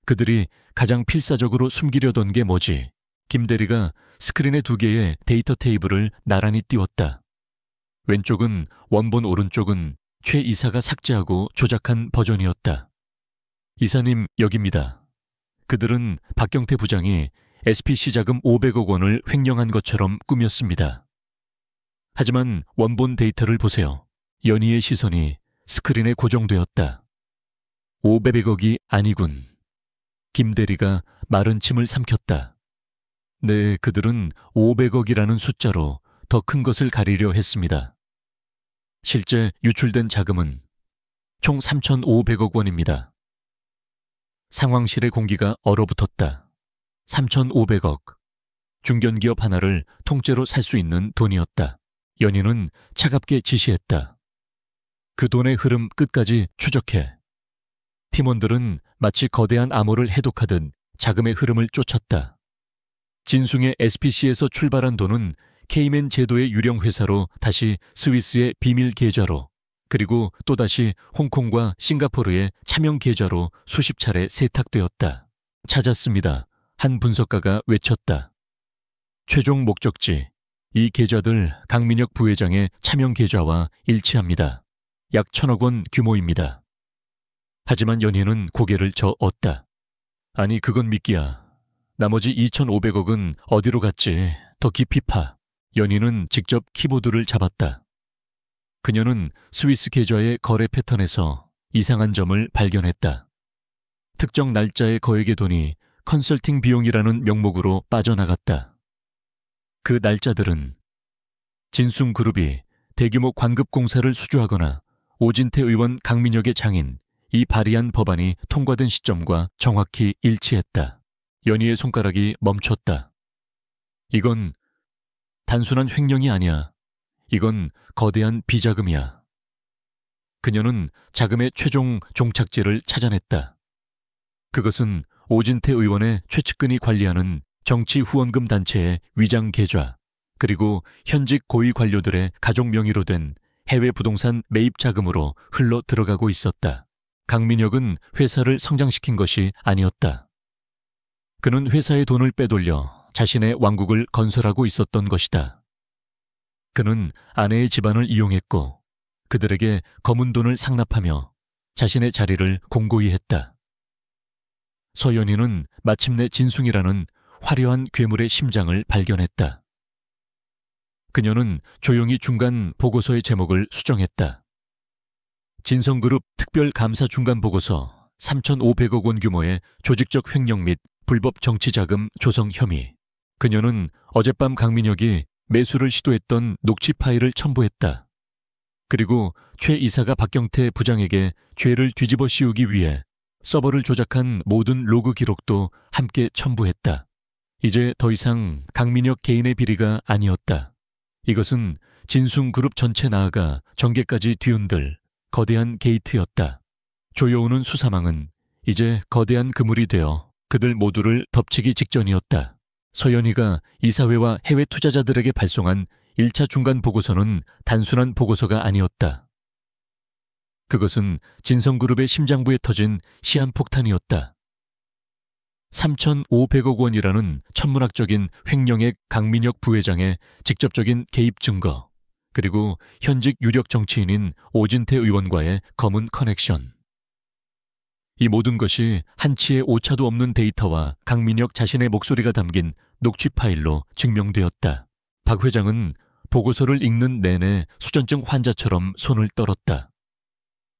A: 그들이 가장 필사적으로 숨기려던 게 뭐지? 김대리가 스크린의 2개의 데이터 테이블을 나란히 띄웠다. 왼쪽은 원본, 오른쪽은 최 이사가 삭제하고 조작한 버전이었다. 이사님, 여기입니다. 그들은 박경태 부장이 SPC 자금 500억 원을 횡령한 것처럼 꾸몄습니다. 하지만 원본 데이터를 보세요. 연희의 시선이 스크린에 고정되었다. 500억이 아니군. 김대리가 마른 침을 삼켰다. 네, 그들은 500억이라는 숫자로 더 큰 것을 가리려 했습니다. 실제 유출된 자금은 총 3,500억 원입니다. 상황실의 공기가 얼어붙었다. 3,500억. 중견기업 하나를 통째로 살 수 있는 돈이었다. 연희는 차갑게 지시했다. 그 돈의 흐름 끝까지 추적해. 팀원들은 마치 거대한 암호를 해독하듯 자금의 흐름을 쫓았다. 진숭의 SPC에서 출발한 돈은 케이맨 제도의 유령 회사로 다시 스위스의 비밀 계좌로, 그리고 또다시 홍콩과 싱가포르의 차명 계좌로 수십 차례 세탁되었다. 찾았습니다. 한 분석가가 외쳤다. 최종 목적지, 이 계좌들 강민혁 부회장의 차명 계좌와 일치합니다. 약 1,000억 원 규모입니다. 하지만 연희는 고개를 저었다. 아니, 그건 미끼야. 나머지 2,500억은 어디로 갔지? 더 깊이 파. 연희는 직접 키보드를 잡았다. 그녀는 스위스 계좌의 거래 패턴에서 이상한 점을 발견했다. 특정 날짜의 거액의 돈이 컨설팅 비용이라는 명목으로 빠져나갔다. 그 날짜들은 진숭그룹이 대규모 관급 공사를 수주하거나 오진태 의원 강민혁의 장인 이 발의한 법안이 통과된 시점과 정확히 일치했다. 연희의 손가락이 멈췄다. 이건 단순한 횡령이 아니야. 이건 거대한 비자금이야. 그녀는 자금의 최종 종착지를 찾아냈다. 그것은 오진태 의원의 최측근이 관리하는 정치 후원금 단체의 위장 계좌, 그리고 현직 고위 관료들의 가족 명의로 된 해외 부동산 매입 자금으로 흘러 들어가고 있었다. 강민혁은 회사를 성장시킨 것이 아니었다. 그는 회사의 돈을 빼돌려 자신의 왕국을 건설하고 있었던 것이다. 그는 아내의 집안을 이용했고 그들에게 검은 돈을 상납하며 자신의 자리를 공고히 했다. 서연희는 마침내 진숭이라는 화려한 괴물의 심장을 발견했다. 그녀는 조용히 중간 보고서의 제목을 수정했다. 진성그룹 특별감사 중간보고서 3,500억 원 규모의 조직적 횡령 및 불법 정치자금 조성 혐의. 그녀는 어젯밤 강민혁이 매수를 시도했던 녹취 파일을 첨부했다. 그리고 최 이사가 박경태 부장에게 죄를 뒤집어 씌우기 위해 서버를 조작한 모든 로그 기록도 함께 첨부했다. 이제 더 이상 강민혁 개인의 비리가 아니었다. 이것은 진숭그룹 전체 나아가 전개까지 뒤흔들 거대한 게이트였다. 조여오는 수사망은 이제 거대한 그물이 되어 그들 모두를 덮치기 직전이었다. 서연희가 이사회와 해외 투자자들에게 발송한 1차 중간 보고서는 단순한 보고서가 아니었다. 그것은 진성그룹의 심장부에 터진 시한폭탄이었다. 3,500억 원이라는 천문학적인 횡령액 강민혁 부회장의 직접적인 개입 증거, 그리고 현직 유력 정치인인 오진태 의원과의 검은 커넥션. 이 모든 것이 한치의 오차도 없는 데이터와 강민혁 자신의 목소리가 담긴 녹취 파일로 증명되었다. 박 회장은 보고서를 읽는 내내 수전증 환자처럼 손을 떨었다.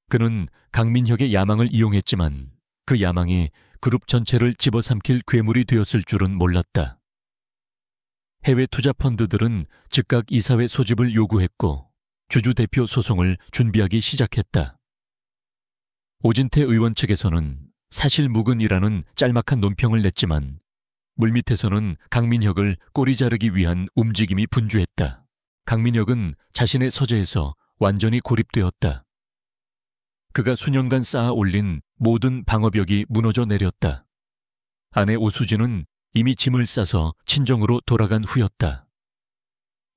A: 그는 강민혁의 야망을 이용했지만 그 야망이 그룹 전체를 집어삼킬 괴물이 되었을 줄은 몰랐다. 해외 투자 펀드들은 즉각 이사회 소집을 요구했고 주주 대표 소송을 준비하기 시작했다. 오진태 의원 측에서는 사실무근이라는 짤막한 논평을 냈지만 물밑에서는 강민혁을 꼬리 자르기 위한 움직임이 분주했다. 강민혁은 자신의 서재에서 완전히 고립되었다. 그가 수년간 쌓아 올린 모든 방어벽이 무너져 내렸다. 아내 오수진은 이미 짐을 싸서 친정으로 돌아간 후였다.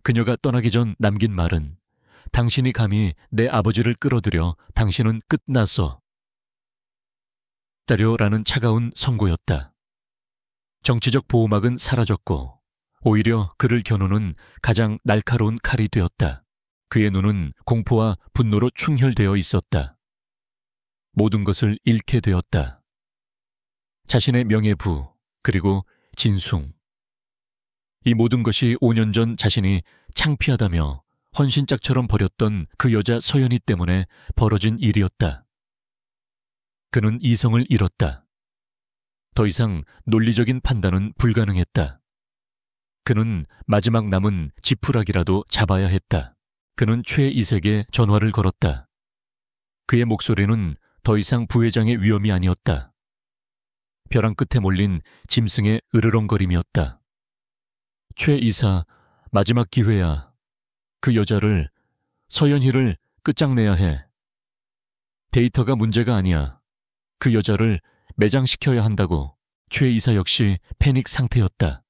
A: 그녀가 떠나기 전 남긴 말은 당신이 감히 내 아버지를 끌어들여 당신은 끝났어. 따려라는 차가운 선고였다. 정치적 보호막은 사라졌고 오히려 그를 겨누는 가장 날카로운 칼이 되었다. 그의 눈은 공포와 분노로 충혈되어 있었다. 모든 것을 잃게 되었다. 자신의 명예부, 그리고 진숭. 이 모든 것이 5년 전 자신이 창피하다며 헌신짝처럼 버렸던 그 여자 서연희 때문에 벌어진 일이었다. 그는 이성을 잃었다. 더 이상 논리적인 판단은 불가능했다. 그는 마지막 남은 지푸라기라도 잡아야 했다. 그는 최이색에 전화를 걸었다. 그의 목소리는 더 이상 부회장의 위험이 아니었다. 벼랑 끝에 몰린 짐승의 으르렁거림이었다. 최 이사, 마지막 기회야. 그 여자를, 서연희를 끝장내야 해. 데이터가 문제가 아니야. 그 여자를 매장시켜야 한다고. 최 이사 역시 패닉 상태였다.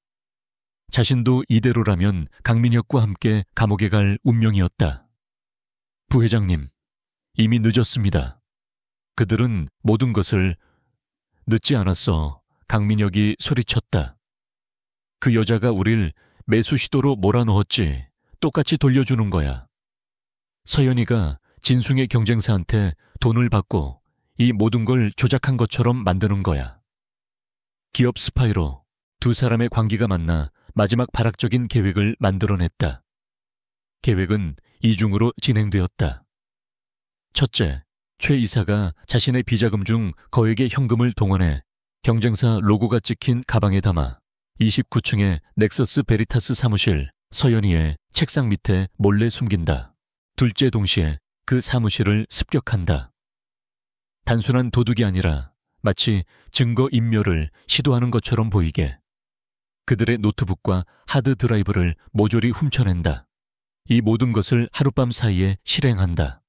A: 자신도 이대로라면 강민혁과 함께 감옥에 갈 운명이었다. 부회장님, 이미 늦었습니다. 그들은 모든 것을 늦지 않았어. 강민혁이 소리쳤다. 그 여자가 우릴 매수 시도로 몰아넣었지. 똑같이 돌려주는 거야. 서연희가 진숭의 경쟁사한테 돈을 받고 이 모든 걸 조작한 것처럼 만드는 거야. 기업 스파이로 두 사람의 관계가 만나 마지막 발악적인 계획을 만들어냈다. 계획은 이중으로 진행되었다. 첫째, 최 이사가 자신의 비자금 중 거액의 현금을 동원해 경쟁사 로고가 찍힌 가방에 담아 29층의 넥서스 베리타스 사무실 서연희의 책상 밑에 몰래 숨긴다. 둘째, 동시에 그 사무실을 습격한다. 단순한 도둑이 아니라 마치 증거 인멸을 시도하는 것처럼 보이게 그들의 노트북과 하드 드라이브를 모조리 훔쳐낸다. 이 모든 것을 하룻밤 사이에 실행한다.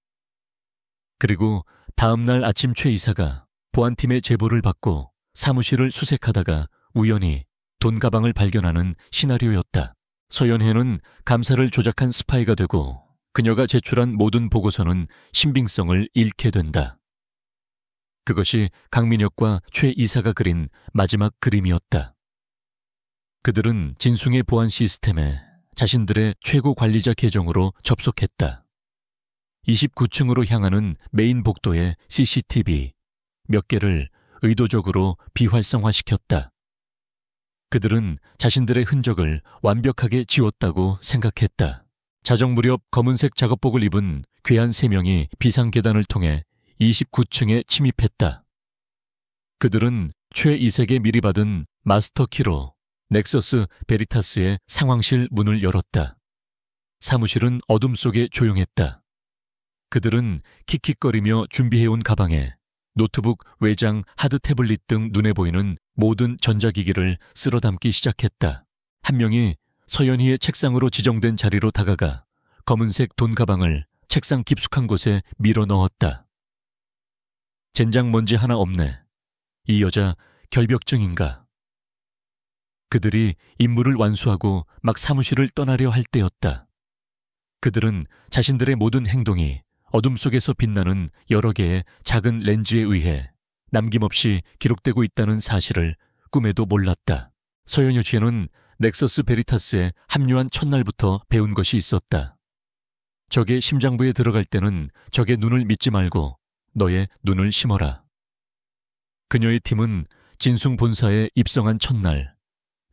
A: 그리고 다음 날 아침 최 이사가 보안팀의 제보를 받고 사무실을 수색하다가 우연히 돈 가방을 발견하는 시나리오였다. 서연혜는 감사를 조작한 스파이가 되고 그녀가 제출한 모든 보고서는 신빙성을 잃게 된다. 그것이 강민혁과 최 이사가 그린 마지막 그림이었다. 그들은 진숭의 보안 시스템에 자신들의 최고 관리자 계정으로 접속했다. 29층으로 향하는 메인 복도의 CCTV 몇 개를 의도적으로 비활성화시켰다. 그들은 자신들의 흔적을 완벽하게 지웠다고 생각했다. 자정 무렵 검은색 작업복을 입은 괴한 3명이 비상계단을 통해 29층에 침입했다. 그들은 최 이색에 미리 받은 마스터키로 넥서스 베리타스의 상황실 문을 열었다. 사무실은 어둠 속에 조용했다. 그들은 킥킥거리며 준비해온 가방에 노트북, 외장, 하드 태블릿 등 눈에 보이는 모든 전자기기를 쓸어 담기 시작했다. 한 명이 서연희의 책상으로 지정된 자리로 다가가 검은색 돈 가방을 책상 깊숙한 곳에 밀어 넣었다. 젠장 먼지 하나 없네. 이 여자 결벽증인가? 그들이 임무를 완수하고 막 사무실을 떠나려 할 때였다. 그들은 자신들의 모든 행동이 어둠 속에서 빛나는 여러 개의 작은 렌즈에 의해 남김없이 기록되고 있다는 사실을 꿈에도 몰랐다. 서연효 씨는 넥서스 베리타스에 합류한 첫날부터 배운 것이 있었다. 적의 심장부에 들어갈 때는 적의 눈을 믿지 말고 너의 눈을 심어라. 그녀의 팀은 진숭 본사에 입성한 첫날,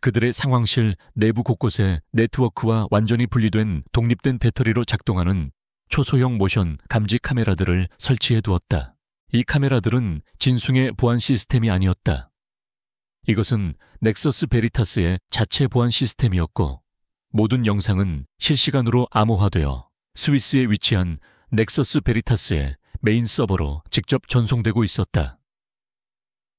A: 그들의 상황실 내부 곳곳에 네트워크와 완전히 분리된 독립된 배터리로 작동하는 초소형 모션 감지 카메라들을 설치해 두었다. 이 카메라들은 진숭의 보안 시스템이 아니었다. 이것은 넥서스 베리타스의 자체 보안 시스템이었고 모든 영상은 실시간으로 암호화되어 스위스에 위치한 넥서스 베리타스의 메인 서버로 직접 전송되고 있었다.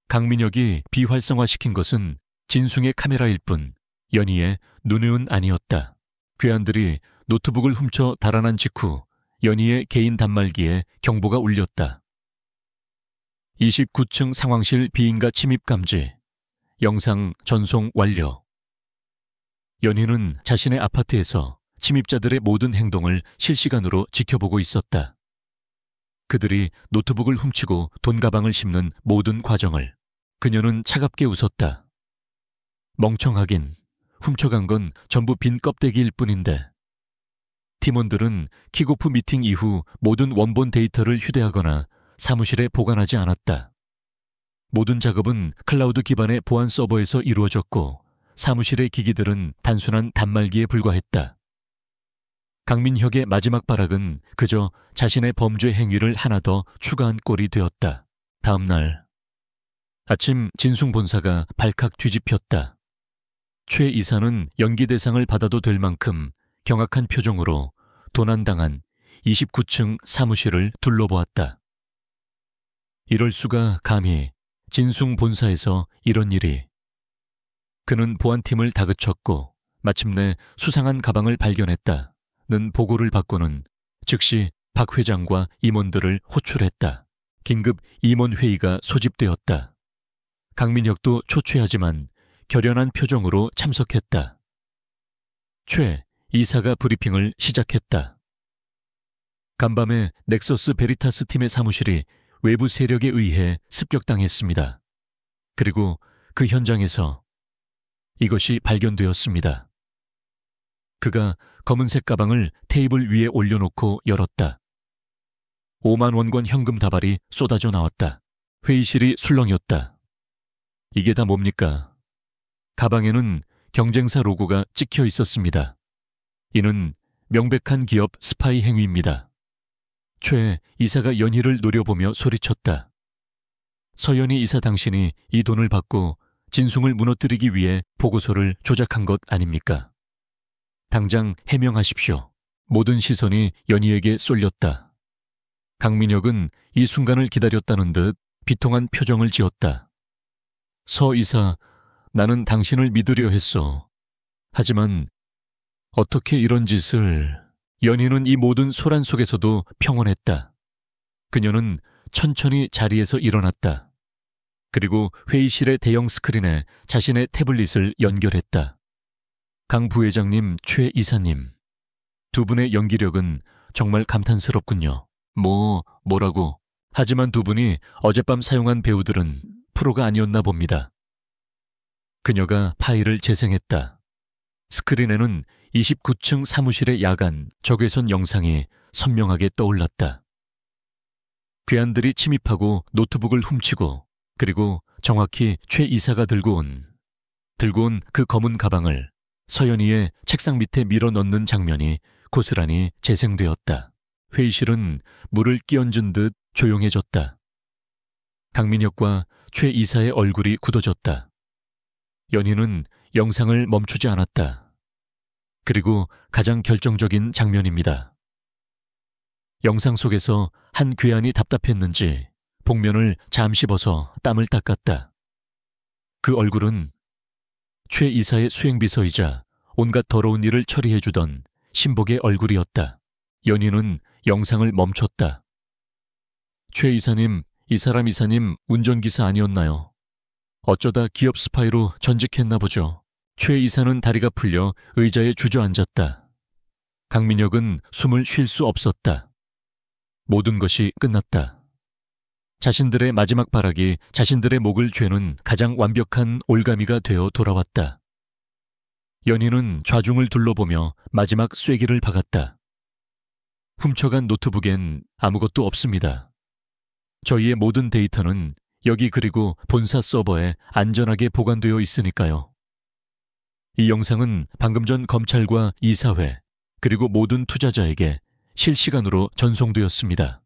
A: 강민혁이 비활성화시킨 것은 진숭의 카메라일 뿐 연희의 눈은 아니었다. 괴한들이 노트북을 훔쳐 달아난 직후 연희의 개인 단말기에 경보가 울렸다. 29층 상황실 비인가 침입 감지. 영상 전송 완료. 연희는 자신의 아파트에서 침입자들의 모든 행동을 실시간으로 지켜보고 있었다. 그들이 노트북을 훔치고 돈 가방을 씹는 모든 과정을. 그녀는 차갑게 웃었다. 멍청하긴 훔쳐간 건 전부 빈 껍데기일 뿐인데. 팀원들은 킥오프 미팅 이후 모든 원본 데이터를 휴대하거나 사무실에 보관하지 않았다. 모든 작업은 클라우드 기반의 보안 서버에서 이루어졌고 사무실의 기기들은 단순한 단말기에 불과했다. 강민혁의 마지막 발악은 그저 자신의 범죄 행위를 하나 더 추가한 꼴이 되었다. 다음 날 아침 진숭 본사가 발칵 뒤집혔다. 최 이사는 연기 대상을 받아도 될 만큼 경악한 표정으로 도난당한 29층 사무실을 둘러보았다. 이럴 수가 감히 진숭 본사에서 이런 일이. 그는 보안팀을 다그쳤고 마침내 수상한 가방을 발견했다는 보고를 받고는 즉시 박 회장과 임원들을 호출했다. 긴급 임원회의가 소집되었다. 강민혁도 초췌하지만 결연한 표정으로 참석했다. 최 이사가 브리핑을 시작했다. 간밤에 넥서스 베리타스 팀의 사무실이 외부 세력에 의해 습격당했습니다. 그리고 그 현장에서 이것이 발견되었습니다. 그가 검은색 가방을 테이블 위에 올려놓고 열었다. 5만 원권 현금 다발이 쏟아져 나왔다. 회의실이 술렁였다. 이게 다 뭡니까? 가방에는 경쟁사 로고가 찍혀 있었습니다. 이는 명백한 기업 스파이 행위입니다. 최 이사가 연희를 노려보며 소리쳤다. 서연희 이사 당신이 이 돈을 받고 진숭을 무너뜨리기 위해 보고서를 조작한 것 아닙니까? 당장 해명하십시오. 모든 시선이 연희에게 쏠렸다. 강민혁은 이 순간을 기다렸다는 듯 비통한 표정을 지었다. 서 이사, 나는 당신을 믿으려 했소. 하지만 어떻게 이런 짓을... 연희는 이 모든 소란 속에서도 평온했다. 그녀는 천천히 자리에서 일어났다. 그리고 회의실의 대형 스크린에 자신의 태블릿을 연결했다. 강 부회장님, 최 이사님. 두 분의 연기력은 정말 감탄스럽군요. 뭐라고. 하지만 두 분이 어젯밤 사용한 배우들은 프로가 아니었나 봅니다. 그녀가 파일을 재생했다. 스크린에는 29층 사무실의 야간 적외선 영상이 선명하게 떠올랐다. 괴한들이 침입하고 노트북을 훔치고 그리고 정확히 최 이사가 들고 온 그 검은 가방을 서연이의 책상 밑에 밀어 넣는 장면이 고스란히 재생되었다. 회의실은 물을 끼얹은 듯 조용해졌다. 강민혁과 최 이사의 얼굴이 굳어졌다. 연희는 영상을 멈추지 않았다. 그리고 가장 결정적인 장면입니다. 영상 속에서 한 괴한이 답답했는지 복면을 잠시 벗어 땀을 닦았다. 그 얼굴은 최 이사의 수행비서이자 온갖 더러운 일을 처리해주던 신복의 얼굴이었다. 연희는 영상을 멈췄다. 최 이사님, 이 사람 이사님 운전기사 아니었나요? 어쩌다 기업 스파이로 전직했나 보죠. 최 이사는 다리가 풀려 의자에 주저앉았다. 강민혁은 숨을 쉴 수 없었다. 모든 것이 끝났다. 자신들의 마지막 발악이 자신들의 목을 죄는 가장 완벽한 올가미가 되어 돌아왔다. 연희는 좌중을 둘러보며 마지막 쐐기를 박았다. 훔쳐간 노트북엔 아무것도 없습니다. 저희의 모든 데이터는 여기 그리고 본사 서버에 안전하게 보관되어 있으니까요. 이 영상은 방금 전 검찰과 이사회 그리고 모든 투자자에게 실시간으로 전송되었습니다.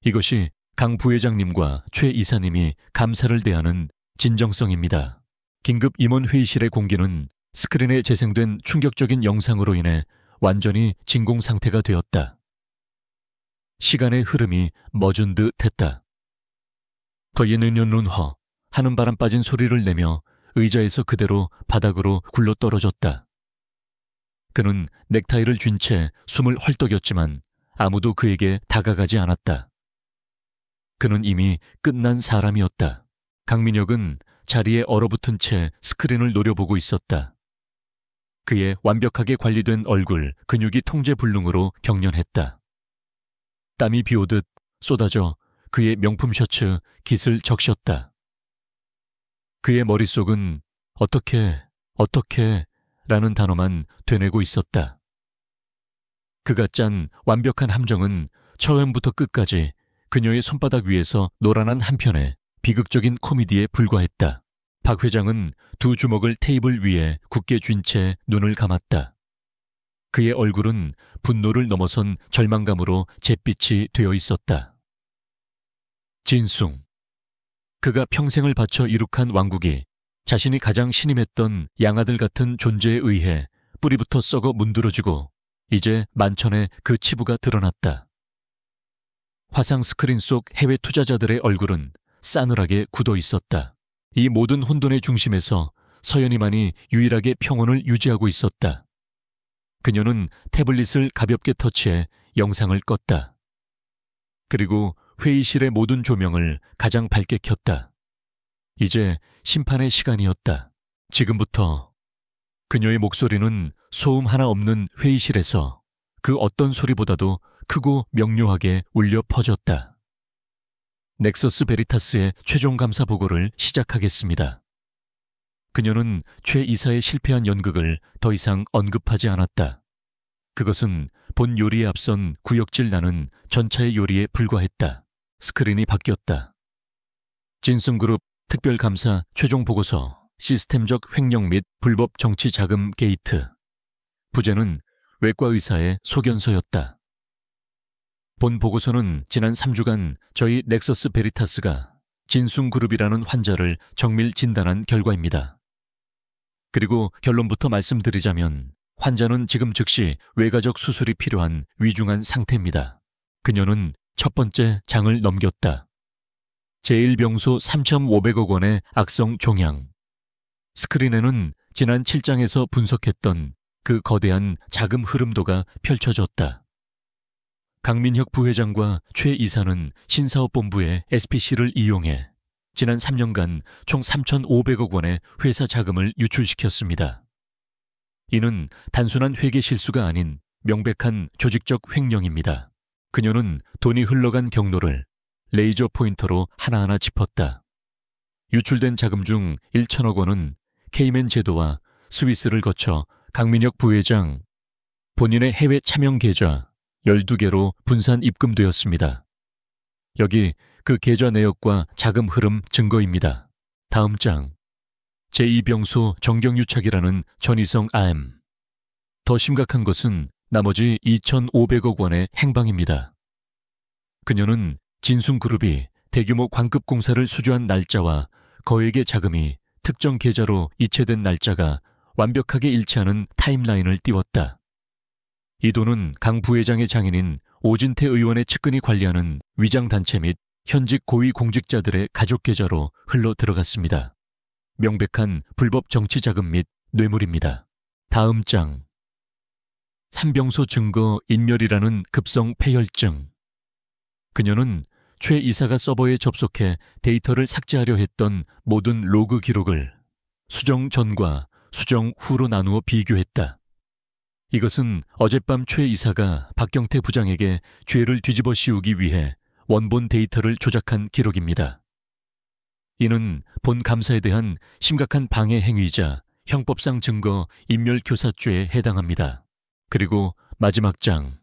A: 이것이 강 부회장님과 최 이사님이 감사를 대하는 진정성입니다. 긴급 임원 회의실의 공기는 스크린에 재생된 충격적인 영상으로 인해 완전히 진공 상태가 되었다. 시간의 흐름이 멎은 듯 했다. 거예는연룬허 하는 바람 빠진 소리를 내며 의자에서 그대로 바닥으로 굴러 떨어졌다. 그는 넥타이를 쥔 채 숨을 헐떡였지만 아무도 그에게 다가가지 않았다. 그는 이미 끝난 사람이었다. 강민혁은 자리에 얼어붙은 채 스크린을 노려보고 있었다. 그의 완벽하게 관리된 얼굴, 근육이 통제불능으로 경련했다. 땀이 비오듯 쏟아져 그의 명품 셔츠 깃을 적셨다. 그의 머릿속은 어떻게 라는 단어만 되뇌고 있었다. 그가 짠 완벽한 함정은 처음부터 끝까지 그녀의 손바닥 위에서 노란한 한편의 비극적인 코미디에 불과했다. 박 회장은 두 주먹을 테이블 위에 굳게 쥔 채 눈을 감았다. 그의 얼굴은 분노를 넘어선 절망감으로 잿빛이 되어 있었다. 진숭. 그가 평생을 바쳐 이룩한 왕국이 자신이 가장 신임했던 양아들 같은 존재에 의해 뿌리부터 썩어 문드러지고 이제 만천에 그 치부가 드러났다. 화상 스크린 속 해외 투자자들의 얼굴은 싸늘하게 굳어 있었다. 이 모든 혼돈의 중심에서 서연이만이 유일하게 평온을 유지하고 있었다. 그녀는 태블릿을 가볍게 터치해 영상을 껐다. 그리고 회의실의 모든 조명을 가장 밝게 켰다. 이제 심판의 시간이었다. 지금부터. 그녀의 목소리는 소음 하나 없는 회의실에서 그 어떤 소리보다도 크고 명료하게 울려 퍼졌다. 넥서스 베리타스의 최종 감사 보고를 시작하겠습니다. 그녀는 최 이사의 실패한 연극을 더 이상 언급하지 않았다. 그것은 본 요리에 앞선 구역질 나는 전차의 요리에 불과했다. 스크린이 바뀌었다. 진숭그룹 특별감사 최종 보고서 시스템적 횡령 및 불법 정치 자금 게이트. 부제는 외과 의사의 소견서였다. 본 보고서는 지난 3주간 저희 넥서스 베리타스가 진숭그룹이라는 환자를 정밀 진단한 결과입니다. 그리고 결론부터 말씀드리자면 환자는 지금 즉시 외과적 수술이 필요한 위중한 상태입니다. 그녀는 첫 번째 장을 넘겼다. 제1병소 3,500억 원의 악성 종양. 스크린에는 지난 7장에서 분석했던 그 거대한 자금 흐름도가 펼쳐졌다. 강민혁 부회장과 최 이사는 신사업본부의 SPC를 이용해 지난 3년간 총 3,500억 원의 회사 자금을 유출시켰습니다. 이는 단순한 회계 실수가 아닌 명백한 조직적 횡령입니다. 그녀는 돈이 흘러간 경로를 레이저 포인터로 하나하나 짚었다. 유출된 자금 중 1,000억 원은 케이맨 제도와 스위스를 거쳐 강민혁 부회장 본인의 해외 차명 계좌 12개로 분산 입금되었습니다. 여기 그 계좌 내역과 자금 흐름 증거입니다. 다음 장. 제2병소 정경유착이라는 전희성 AM. 더 심각한 것은 나머지 2,500억 원의 행방입니다. 그녀는 진순그룹이 대규모 광급 공사를 수주한 날짜와 거액의 자금이 특정 계좌로 이체된 날짜가 완벽하게 일치하는 타임라인을 띄웠다. 이 돈은 강 부회장의 장인인 오진태 의원의 측근이 관리하는 위장단체 및 현직 고위공직자들의 가족 계좌로 흘러 들어갔습니다. 명백한 불법 정치자금 및 뇌물입니다. 다음 장. 삼병소 증거 인멸이라는 급성 폐혈증. 그녀는 최 이사가 서버에 접속해 데이터를 삭제하려 했던 모든 로그 기록을 수정 전과 수정 후로 나누어 비교했다. 이것은 어젯밤 최 이사가 박경태 부장에게 죄를 뒤집어 씌우기 위해 원본 데이터를 조작한 기록입니다. 이는 본 감사에 대한 심각한 방해 행위이자 형법상 증거 인멸교사죄에 해당합니다. 그리고 마지막 장.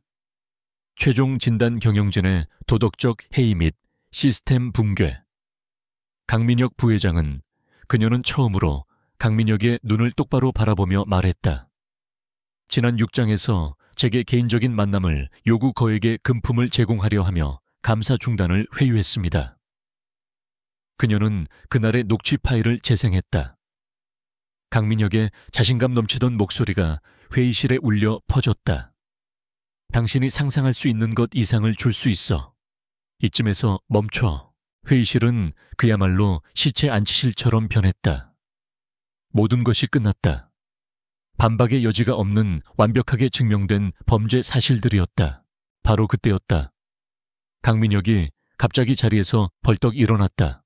A: 최종 진단 경영진의 도덕적 해이 및 시스템 붕괴. 강민혁 부회장은 그녀는 처음으로 강민혁의 눈을 똑바로 바라보며 말했다. 지난 6장에서 제게 개인적인 만남을 요구 거액의 금품을 제공하려 하며 감사 중단을 회유했습니다. 그녀는 그날의 녹취 파일을 재생했다. 강민혁의 자신감 넘치던 목소리가 회의실에 울려 퍼졌다. 당신이 상상할 수 있는 것 이상을 줄 수 있어. 이쯤에서 멈춰. 회의실은 그야말로 시체 안치실처럼 변했다. 모든 것이 끝났다. 반박의 여지가 없는 완벽하게 증명된 범죄 사실들이었다. 바로 그때였다. 강민혁이 갑자기 자리에서 벌떡 일어났다.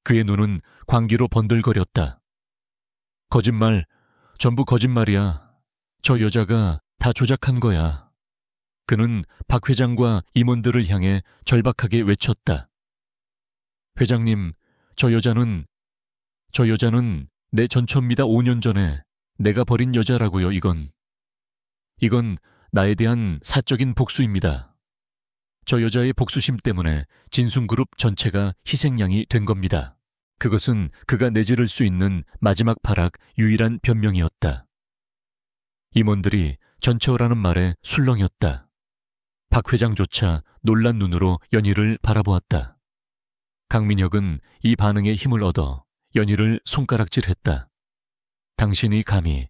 A: 그의 눈은 광기로 번들거렸다. 거짓말, 전부 거짓말이야. 저 여자가 다 조작한 거야. 그는 박 회장과 임원들을 향해 절박하게 외쳤다. 회장님, 저 여자는 내 전처입니다. 5년 전에 내가 버린 여자라고요. 이건 나에 대한 사적인 복수입니다. 저 여자의 복수심 때문에 진순그룹 전체가 희생양이 된 겁니다. 그것은 그가 내지를 수 있는 마지막 발악 유일한 변명이었다. 임원들이 전체어라는 말에 술렁였다. 박 회장조차 놀란 눈으로 연희를 바라보았다. 강민혁은 이 반응에 힘을 얻어 연희를 손가락질했다. 당신이 감히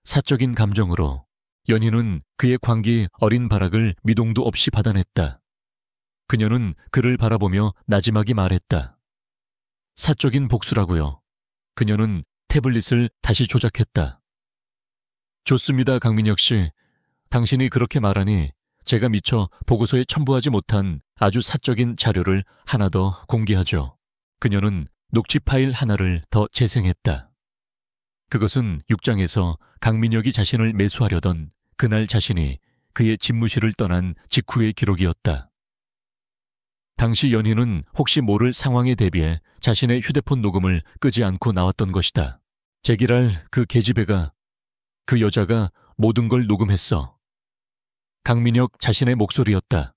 A: 사적인 감정으로. 연희는 그의 광기 어린 발악을 미동도 없이 받아냈다. 그녀는 그를 바라보며 나지막이 말했다. 사적인 복수라고요. 그녀는 태블릿을 다시 조작했다. 좋습니다, 강민혁 씨. 당신이 그렇게 말하니 제가 미처 보고서에 첨부하지 못한 아주 사적인 자료를 하나 더 공개하죠. 그녀는 녹취 파일 하나를 더 재생했다. 그것은 6장에서 강민혁이 자신을 매수하려던 그날 자신이 그의 집무실을 떠난 직후의 기록이었다. 당시 연희는 혹시 모를 상황에 대비해 자신의 휴대폰 녹음을 끄지 않고 나왔던 것이다. 제기랄 그 계집애가, 그 여자가 모든 걸 녹음했어. 강민혁 자신의 목소리였다.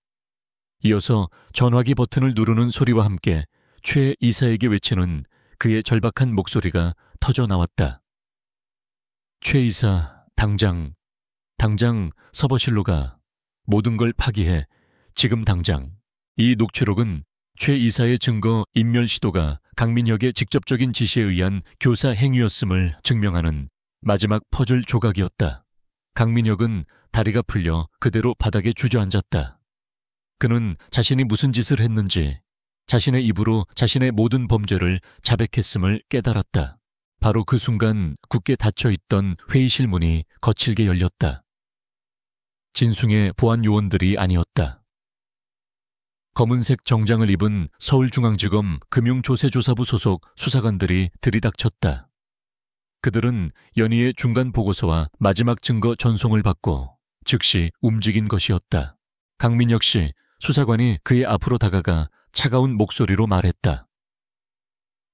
A: 이어서 전화기 버튼을 누르는 소리와 함께 최 이사에게 외치는 그의 절박한 목소리가 터져 나왔다. 최 이사, 당장 서버실로 가. 모든 걸 파기해. 지금 당장. 이 녹취록은 최 이사의 증거 인멸 시도가 강민혁의 직접적인 지시에 의한 교사 행위였음을 증명하는 마지막 퍼즐 조각이었다. 강민혁은 다리가 풀려 그대로 바닥에 주저앉았다. 그는 자신이 무슨 짓을 했는지, 자신의 입으로 자신의 모든 범죄를 자백했음을 깨달았다. 바로 그 순간 굳게 닫혀있던 회의실 문이 거칠게 열렸다. 진숭의 보안 요원들이 아니었다. 검은색 정장을 입은 서울중앙지검 금융조세조사부 소속 수사관들이 들이닥쳤다. 그들은 연희의 중간 보고서와 마지막 증거 전송을 받고 즉시 움직인 것이었다. 강민혁 씨, 수사관이 그의 앞으로 다가가 차가운 목소리로 말했다.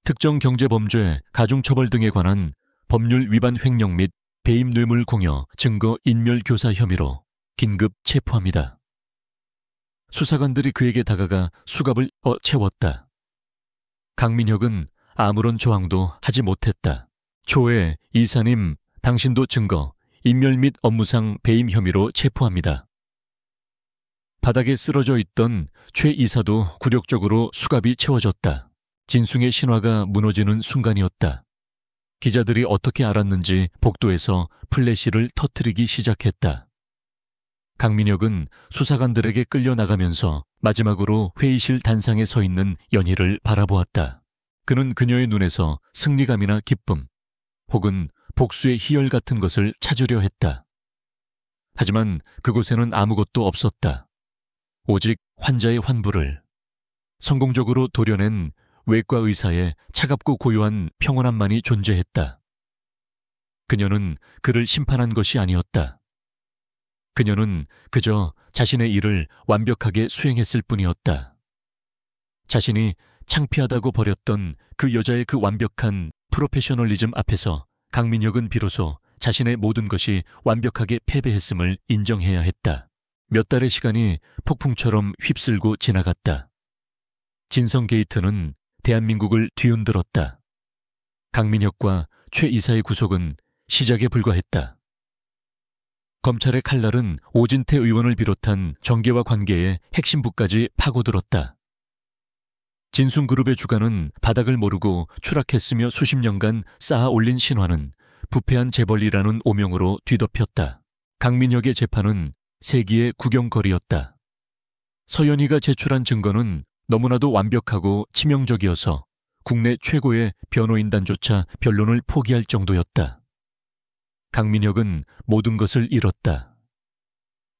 A: 특정 경제범죄, 가중처벌 등에 관한 법률 위반 횡령 및 배임 뇌물 공여 증거 인멸 교사 혐의로 긴급 체포합니다. 수사관들이 그에게 다가가 수갑을 채웠다. 강민혁은 아무런 저항도 하지 못했다. 초에 이사님, 당신도 증거, 인멸 및 업무상 배임 혐의로 체포합니다. 바닥에 쓰러져 있던 최 이사도 굴욕적으로 수갑이 채워졌다. 진숭의 신화가 무너지는 순간이었다. 기자들이 어떻게 알았는지 복도에서 플래시를 터뜨리기 시작했다. 강민혁은 수사관들에게 끌려나가면서 마지막으로 회의실 단상에 서 있는 연희를 바라보았다. 그는 그녀의 눈에서 승리감이나 기쁨, 혹은 복수의 희열 같은 것을 찾으려 했다. 하지만 그곳에는 아무것도 없었다. 오직 환자의 환부를, 성공적으로 도려낸 외과 의사의 차갑고 고요한 평온함만이 존재했다. 그녀는 그를 심판한 것이 아니었다. 그녀는 그저 자신의 일을 완벽하게 수행했을 뿐이었다. 자신이 창피하다고 버렸던 그 여자의 그 완벽한 프로페셔널리즘 앞에서 강민혁은 비로소 자신의 모든 것이 완벽하게 패배했음을 인정해야 했다. 몇 달의 시간이 폭풍처럼 휩쓸고 지나갔다. 진성 게이트는 대한민국을 뒤흔들었다. 강민혁과 최 이사의 구속은 시작에 불과했다. 검찰의 칼날은 오진태 의원을 비롯한 정계와 관계의 핵심부까지 파고들었다. 진숭그룹의 주가는 바닥을 모르고 추락했으며 수십 년간 쌓아 올린 신화는 부패한 재벌이라는 오명으로 뒤덮였다. 강민혁의 재판은 세기의 구경거리였다. 서연희가 제출한 증거는 너무나도 완벽하고 치명적이어서 국내 최고의 변호인단조차 변론을 포기할 정도였다. 강민혁은 모든 것을 잃었다.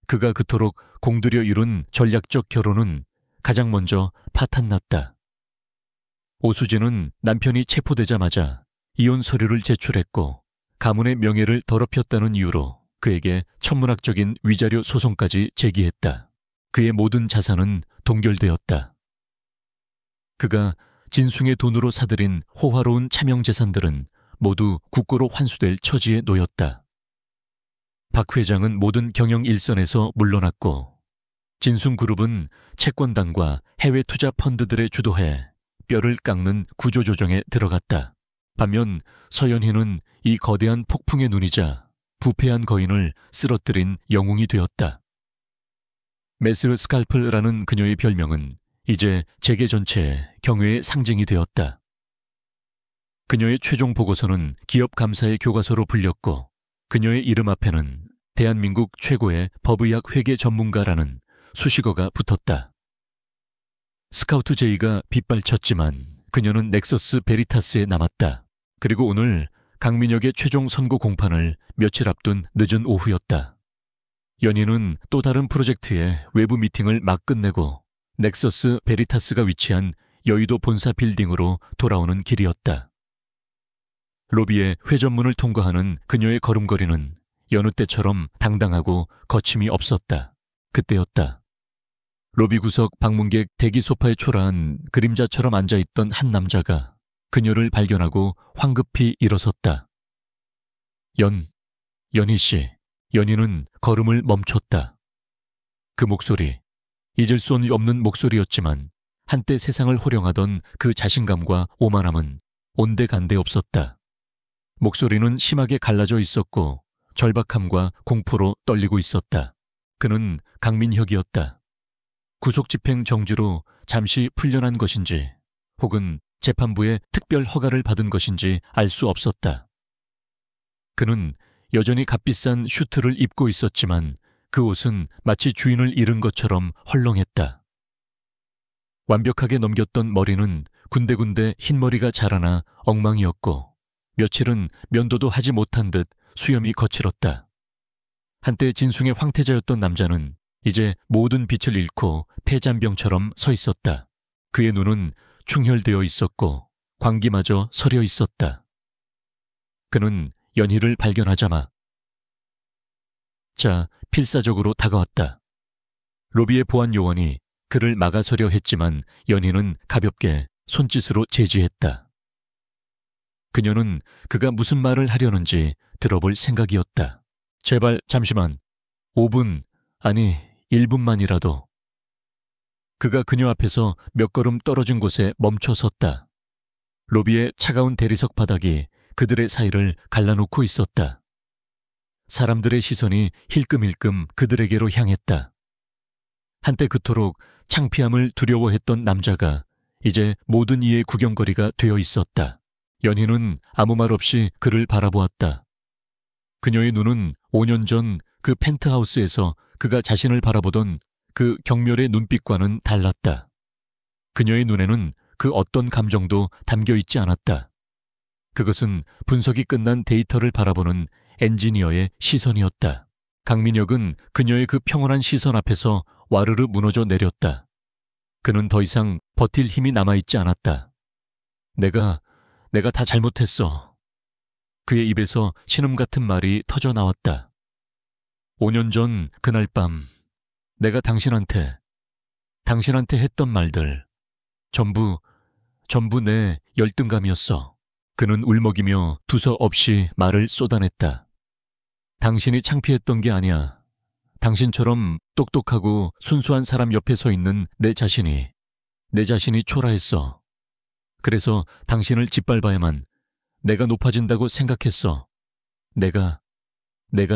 A: 그가 그토록 공들여 이룬 전략적 결혼은 가장 먼저 파탄났다. 오수진은 남편이 체포되자마자 이혼 서류를 제출했고 가문의 명예를 더럽혔다는 이유로 그에게 천문학적인 위자료 소송까지 제기했다. 그의 모든 자산은 동결되었다. 그가 진숭의 돈으로 사들인 호화로운 차명 재산들은 모두 국고로 환수될 처지에 놓였다. 박 회장은 모든 경영 일선에서 물러났고 진숭그룹은 채권단과 해외 투자 펀드들의 주도해 뼈를 깎는 구조조정에 들어갔다. 반면 서연희는 이 거대한 폭풍의 눈이자 부패한 거인을 쓰러뜨린 영웅이 되었다. 메스 스칼플라는 그녀의 별명은 이제 재계 전체의 경외의 상징이 되었다. 그녀의 최종 보고서는 기업 감사의 교과서로 불렸고 그녀의 이름 앞에는 대한민국 최고의 법의학 회계 전문가라는 수식어가 붙었다. 스카우트 제이가 빗발쳤지만 그녀는 넥서스 베리타스에 남았다. 그리고 오늘 강민혁의 최종 선고 공판을 며칠 앞둔 늦은 오후였다. 연희는 또 다른 프로젝트의 외부 미팅을 막 끝내고 넥서스 베리타스가 위치한 여의도 본사 빌딩으로 돌아오는 길이었다. 로비의 회전문을 통과하는 그녀의 걸음걸이는 여느 때처럼 당당하고 거침이 없었다. 그때였다. 로비 구석 방문객 대기 소파에 초라한 그림자처럼 앉아있던 한 남자가 그녀를 발견하고 황급히 일어섰다. 연희 씨. 연희는 걸음을 멈췄다. 그 목소리, 잊을 수 없는 목소리였지만 한때 세상을 호령하던 그 자신감과 오만함은 온데간데 없었다. 목소리는 심하게 갈라져 있었고 절박함과 공포로 떨리고 있었다. 그는 강민혁이었다. 구속집행 정지로 잠시 풀려난 것인지 혹은 재판부의 특별 허가를 받은 것인지 알 수 없었다. 그는 여전히 값비싼 슈트를 입고 있었지만 그 옷은 마치 주인을 잃은 것처럼 헐렁했다. 완벽하게 넘겼던 머리는 군데군데 흰머리가 자라나 엉망이었고 며칠은 면도도 하지 못한 듯 수염이 거칠었다. 한때 진숭의 황태자였던 남자는 이제 모든 빛을 잃고 폐잔병처럼 서 있었다. 그의 눈은 충혈되어 있었고 광기마저 서려 있었다. 그는 연희를 발견하자마 필사적으로 다가왔다. 로비의 보안 요원이 그를 막아서려 했지만 연희는 가볍게 손짓으로 제지했다. 그녀는 그가 무슨 말을 하려는지 들어볼 생각이었다. 제발 잠시만. 5분, 아니 1분만이라도. 그가 그녀 앞에서 몇 걸음 떨어진 곳에 멈춰 섰다. 로비의 차가운 대리석 바닥이 그들의 사이를 갈라놓고 있었다. 사람들의 시선이 힐끔힐끔 그들에게로 향했다. 한때 그토록 창피함을 두려워했던 남자가 이제 모든 이의 구경거리가 되어 있었다. 연희는 아무 말 없이 그를 바라보았다. 그녀의 눈은 5년 전 그 펜트하우스에서 그가 자신을 바라보던 그 경멸의 눈빛과는 달랐다. 그녀의 눈에는 그 어떤 감정도 담겨 있지 않았다. 그것은 분석이 끝난 데이터를 바라보는 엔지니어의 시선이었다. 강민혁은 그녀의 그 평온한 시선 앞에서 와르르 무너져 내렸다. 그는 더 이상 버틸 힘이 남아있지 않았다. 내가 다 잘못했어. 그의 입에서 신음 같은 말이 터져 나왔다. 5년 전 그날 밤 내가 당신한테 했던 말들 전부 내 열등감이었어. 그는 울먹이며 두서없이 말을 쏟아냈다. 당신이 창피했던 게 아니야. 당신처럼 똑똑하고 순수한 사람 옆에 서 있는 내 자신이 초라했어. 그래서 당신을 짓밟아야만 내가 높아진다고 생각했어. 내가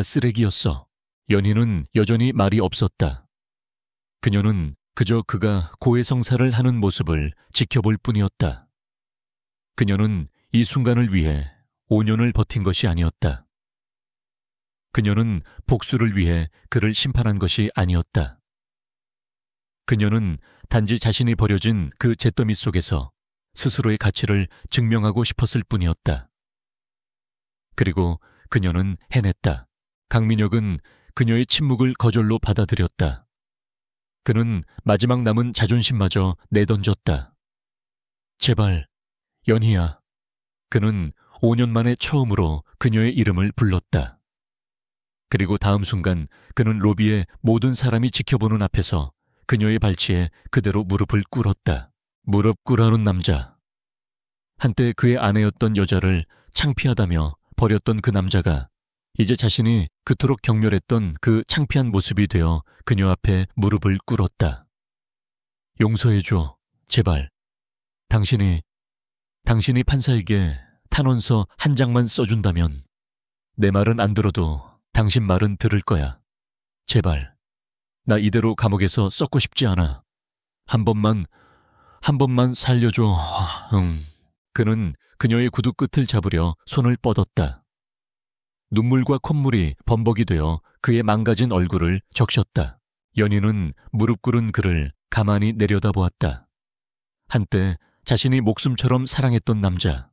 A: 쓰레기였어. 연희는 여전히 말이 없었다. 그녀는 그저 그가 고해성사를 하는 모습을 지켜볼 뿐이었다. 그녀는 이 순간을 위해 5년을 버틴 것이 아니었다. 그녀는 복수를 위해 그를 심판한 것이 아니었다. 그녀는 단지 자신이 버려진 그 잿더미 속에서 스스로의 가치를 증명하고 싶었을 뿐이었다. 그리고 그녀는 해냈다. 강민혁은 그녀의 침묵을 거절로 받아들였다. 그는 마지막 남은 자존심마저 내던졌다. 제발, 연희야. 그는 5년 만에 처음으로 그녀의 이름을 불렀다. 그리고 다음 순간 그는 로비의 모든 사람이 지켜보는 앞에서 그녀의 발치에 그대로 무릎을 꿇었다. 무릎 꿇어놓은 남자. 한때 그의 아내였던 여자를 창피하다며 버렸던 그 남자가 이제 자신이 그토록 경멸했던 그 창피한 모습이 되어 그녀 앞에 무릎을 꿇었다. 용서해줘, 제발. 당신이 판사에게 탄원서 한 장만 써준다면 내 말은 안 들어도 당신 말은 들을 거야. 제발. 나 이대로 감옥에서 썩고 싶지 않아. 한 번만 살려줘. 응. 그는 그녀의 구두 끝을 잡으려 손을 뻗었다. 눈물과 콧물이 범벅이 되어 그의 망가진 얼굴을 적셨다. 연희는 무릎 꿇은 그를 가만히 내려다보았다. 한때 자신이 목숨처럼 사랑했던 남자,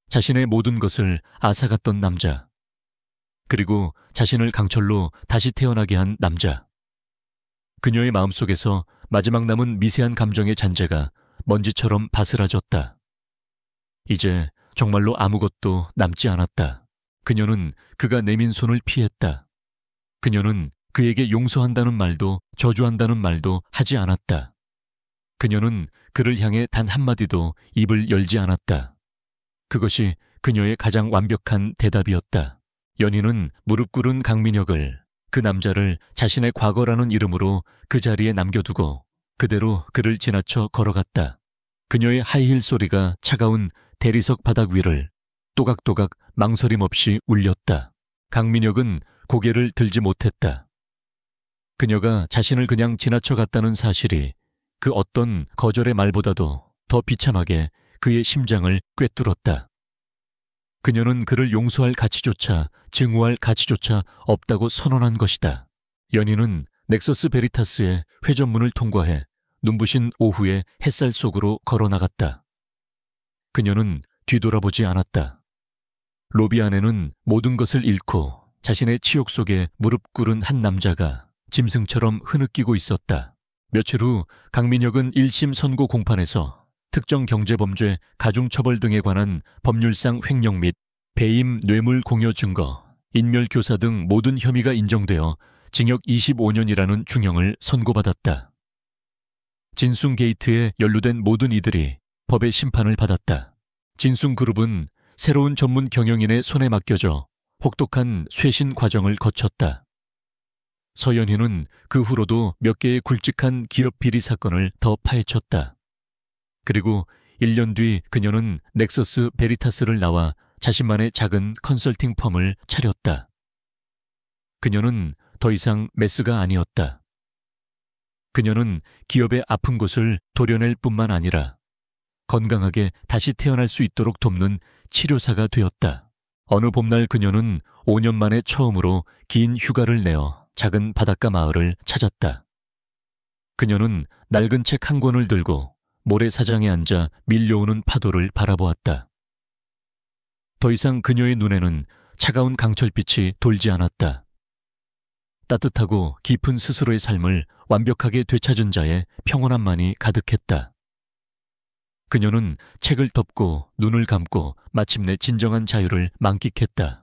A: 자신의 모든 것을 앗아갔던 남자, 그리고 자신을 강철로 다시 태어나게 한 남자. 그녀의 마음속에서 마지막 남은 미세한 감정의 잔재가 먼지처럼 바스라졌다. 이제 정말로 아무것도 남지 않았다. 그녀는 그가 내민 손을 피했다. 그녀는 그에게 용서한다는 말도 저주한다는 말도 하지 않았다. 그녀는 그를 향해 단 한마디도 입을 열지 않았다. 그것이 그녀의 가장 완벽한 대답이었다. 연희는 무릎 꿇은 강민혁을, 그 남자를 자신의 과거라는 이름으로 그 자리에 남겨두고 그대로 그를 지나쳐 걸어갔다. 그녀의 하이힐 소리가 차가운 대리석 바닥 위를 또각또각 망설임 없이 울렸다. 강민혁은 고개를 들지 못했다. 그녀가 자신을 그냥 지나쳐 갔다는 사실이 그 어떤 거절의 말보다도 더 비참하게 그의 심장을 꿰뚫었다. 그녀는 그를 용서할 가치조차 증오할 가치조차 없다고 선언한 것이다. 연희는 넥서스 베리타스의 회전문을 통과해 눈부신 오후의 햇살 속으로 걸어나갔다. 그녀는 뒤돌아보지 않았다. 로비 안에는 모든 것을 잃고 자신의 치욕 속에 무릎 꿇은 한 남자가 짐승처럼 흐느끼고 있었다. 며칠 후 강민혁은 1심 선고 공판에서 특정 경제범죄, 가중처벌 등에 관한 법률상 횡령 및 배임 뇌물 공여 증거, 인멸교사 등 모든 혐의가 인정되어 징역 25년이라는 중형을 선고받았다. 진숭 게이트에 연루된 모든 이들이 법의 심판을 받았다. 진숭그룹은 새로운 전문 경영인의 손에 맡겨져 혹독한 쇄신 과정을 거쳤다. 서연희는 그 후로도 몇 개의 굵직한 기업 비리 사건을 더 파헤쳤다. 그리고 1년 뒤 그녀는 넥서스 베리타스를 나와 자신만의 작은 컨설팅 펌을 차렸다. 그녀는 더 이상 메스가 아니었다. 그녀는 기업의 아픈 곳을 도려낼 뿐만 아니라 건강하게 다시 태어날 수 있도록 돕는 치료사가 되었다. 어느 봄날 그녀는 5년 만에 처음으로 긴 휴가를 내어 작은 바닷가 마을을 찾았다. 그녀는 낡은 책 한 권을 들고 모래사장에 앉아 밀려오는 파도를 바라보았다. 더 이상 그녀의 눈에는 차가운 강철빛이 돌지 않았다. 따뜻하고 깊은 스스로의 삶을 완벽하게 되찾은 자의 평온함만이 가득했다. 그녀는 책을 덮고 눈을 감고 마침내 진정한 자유를 만끽했다.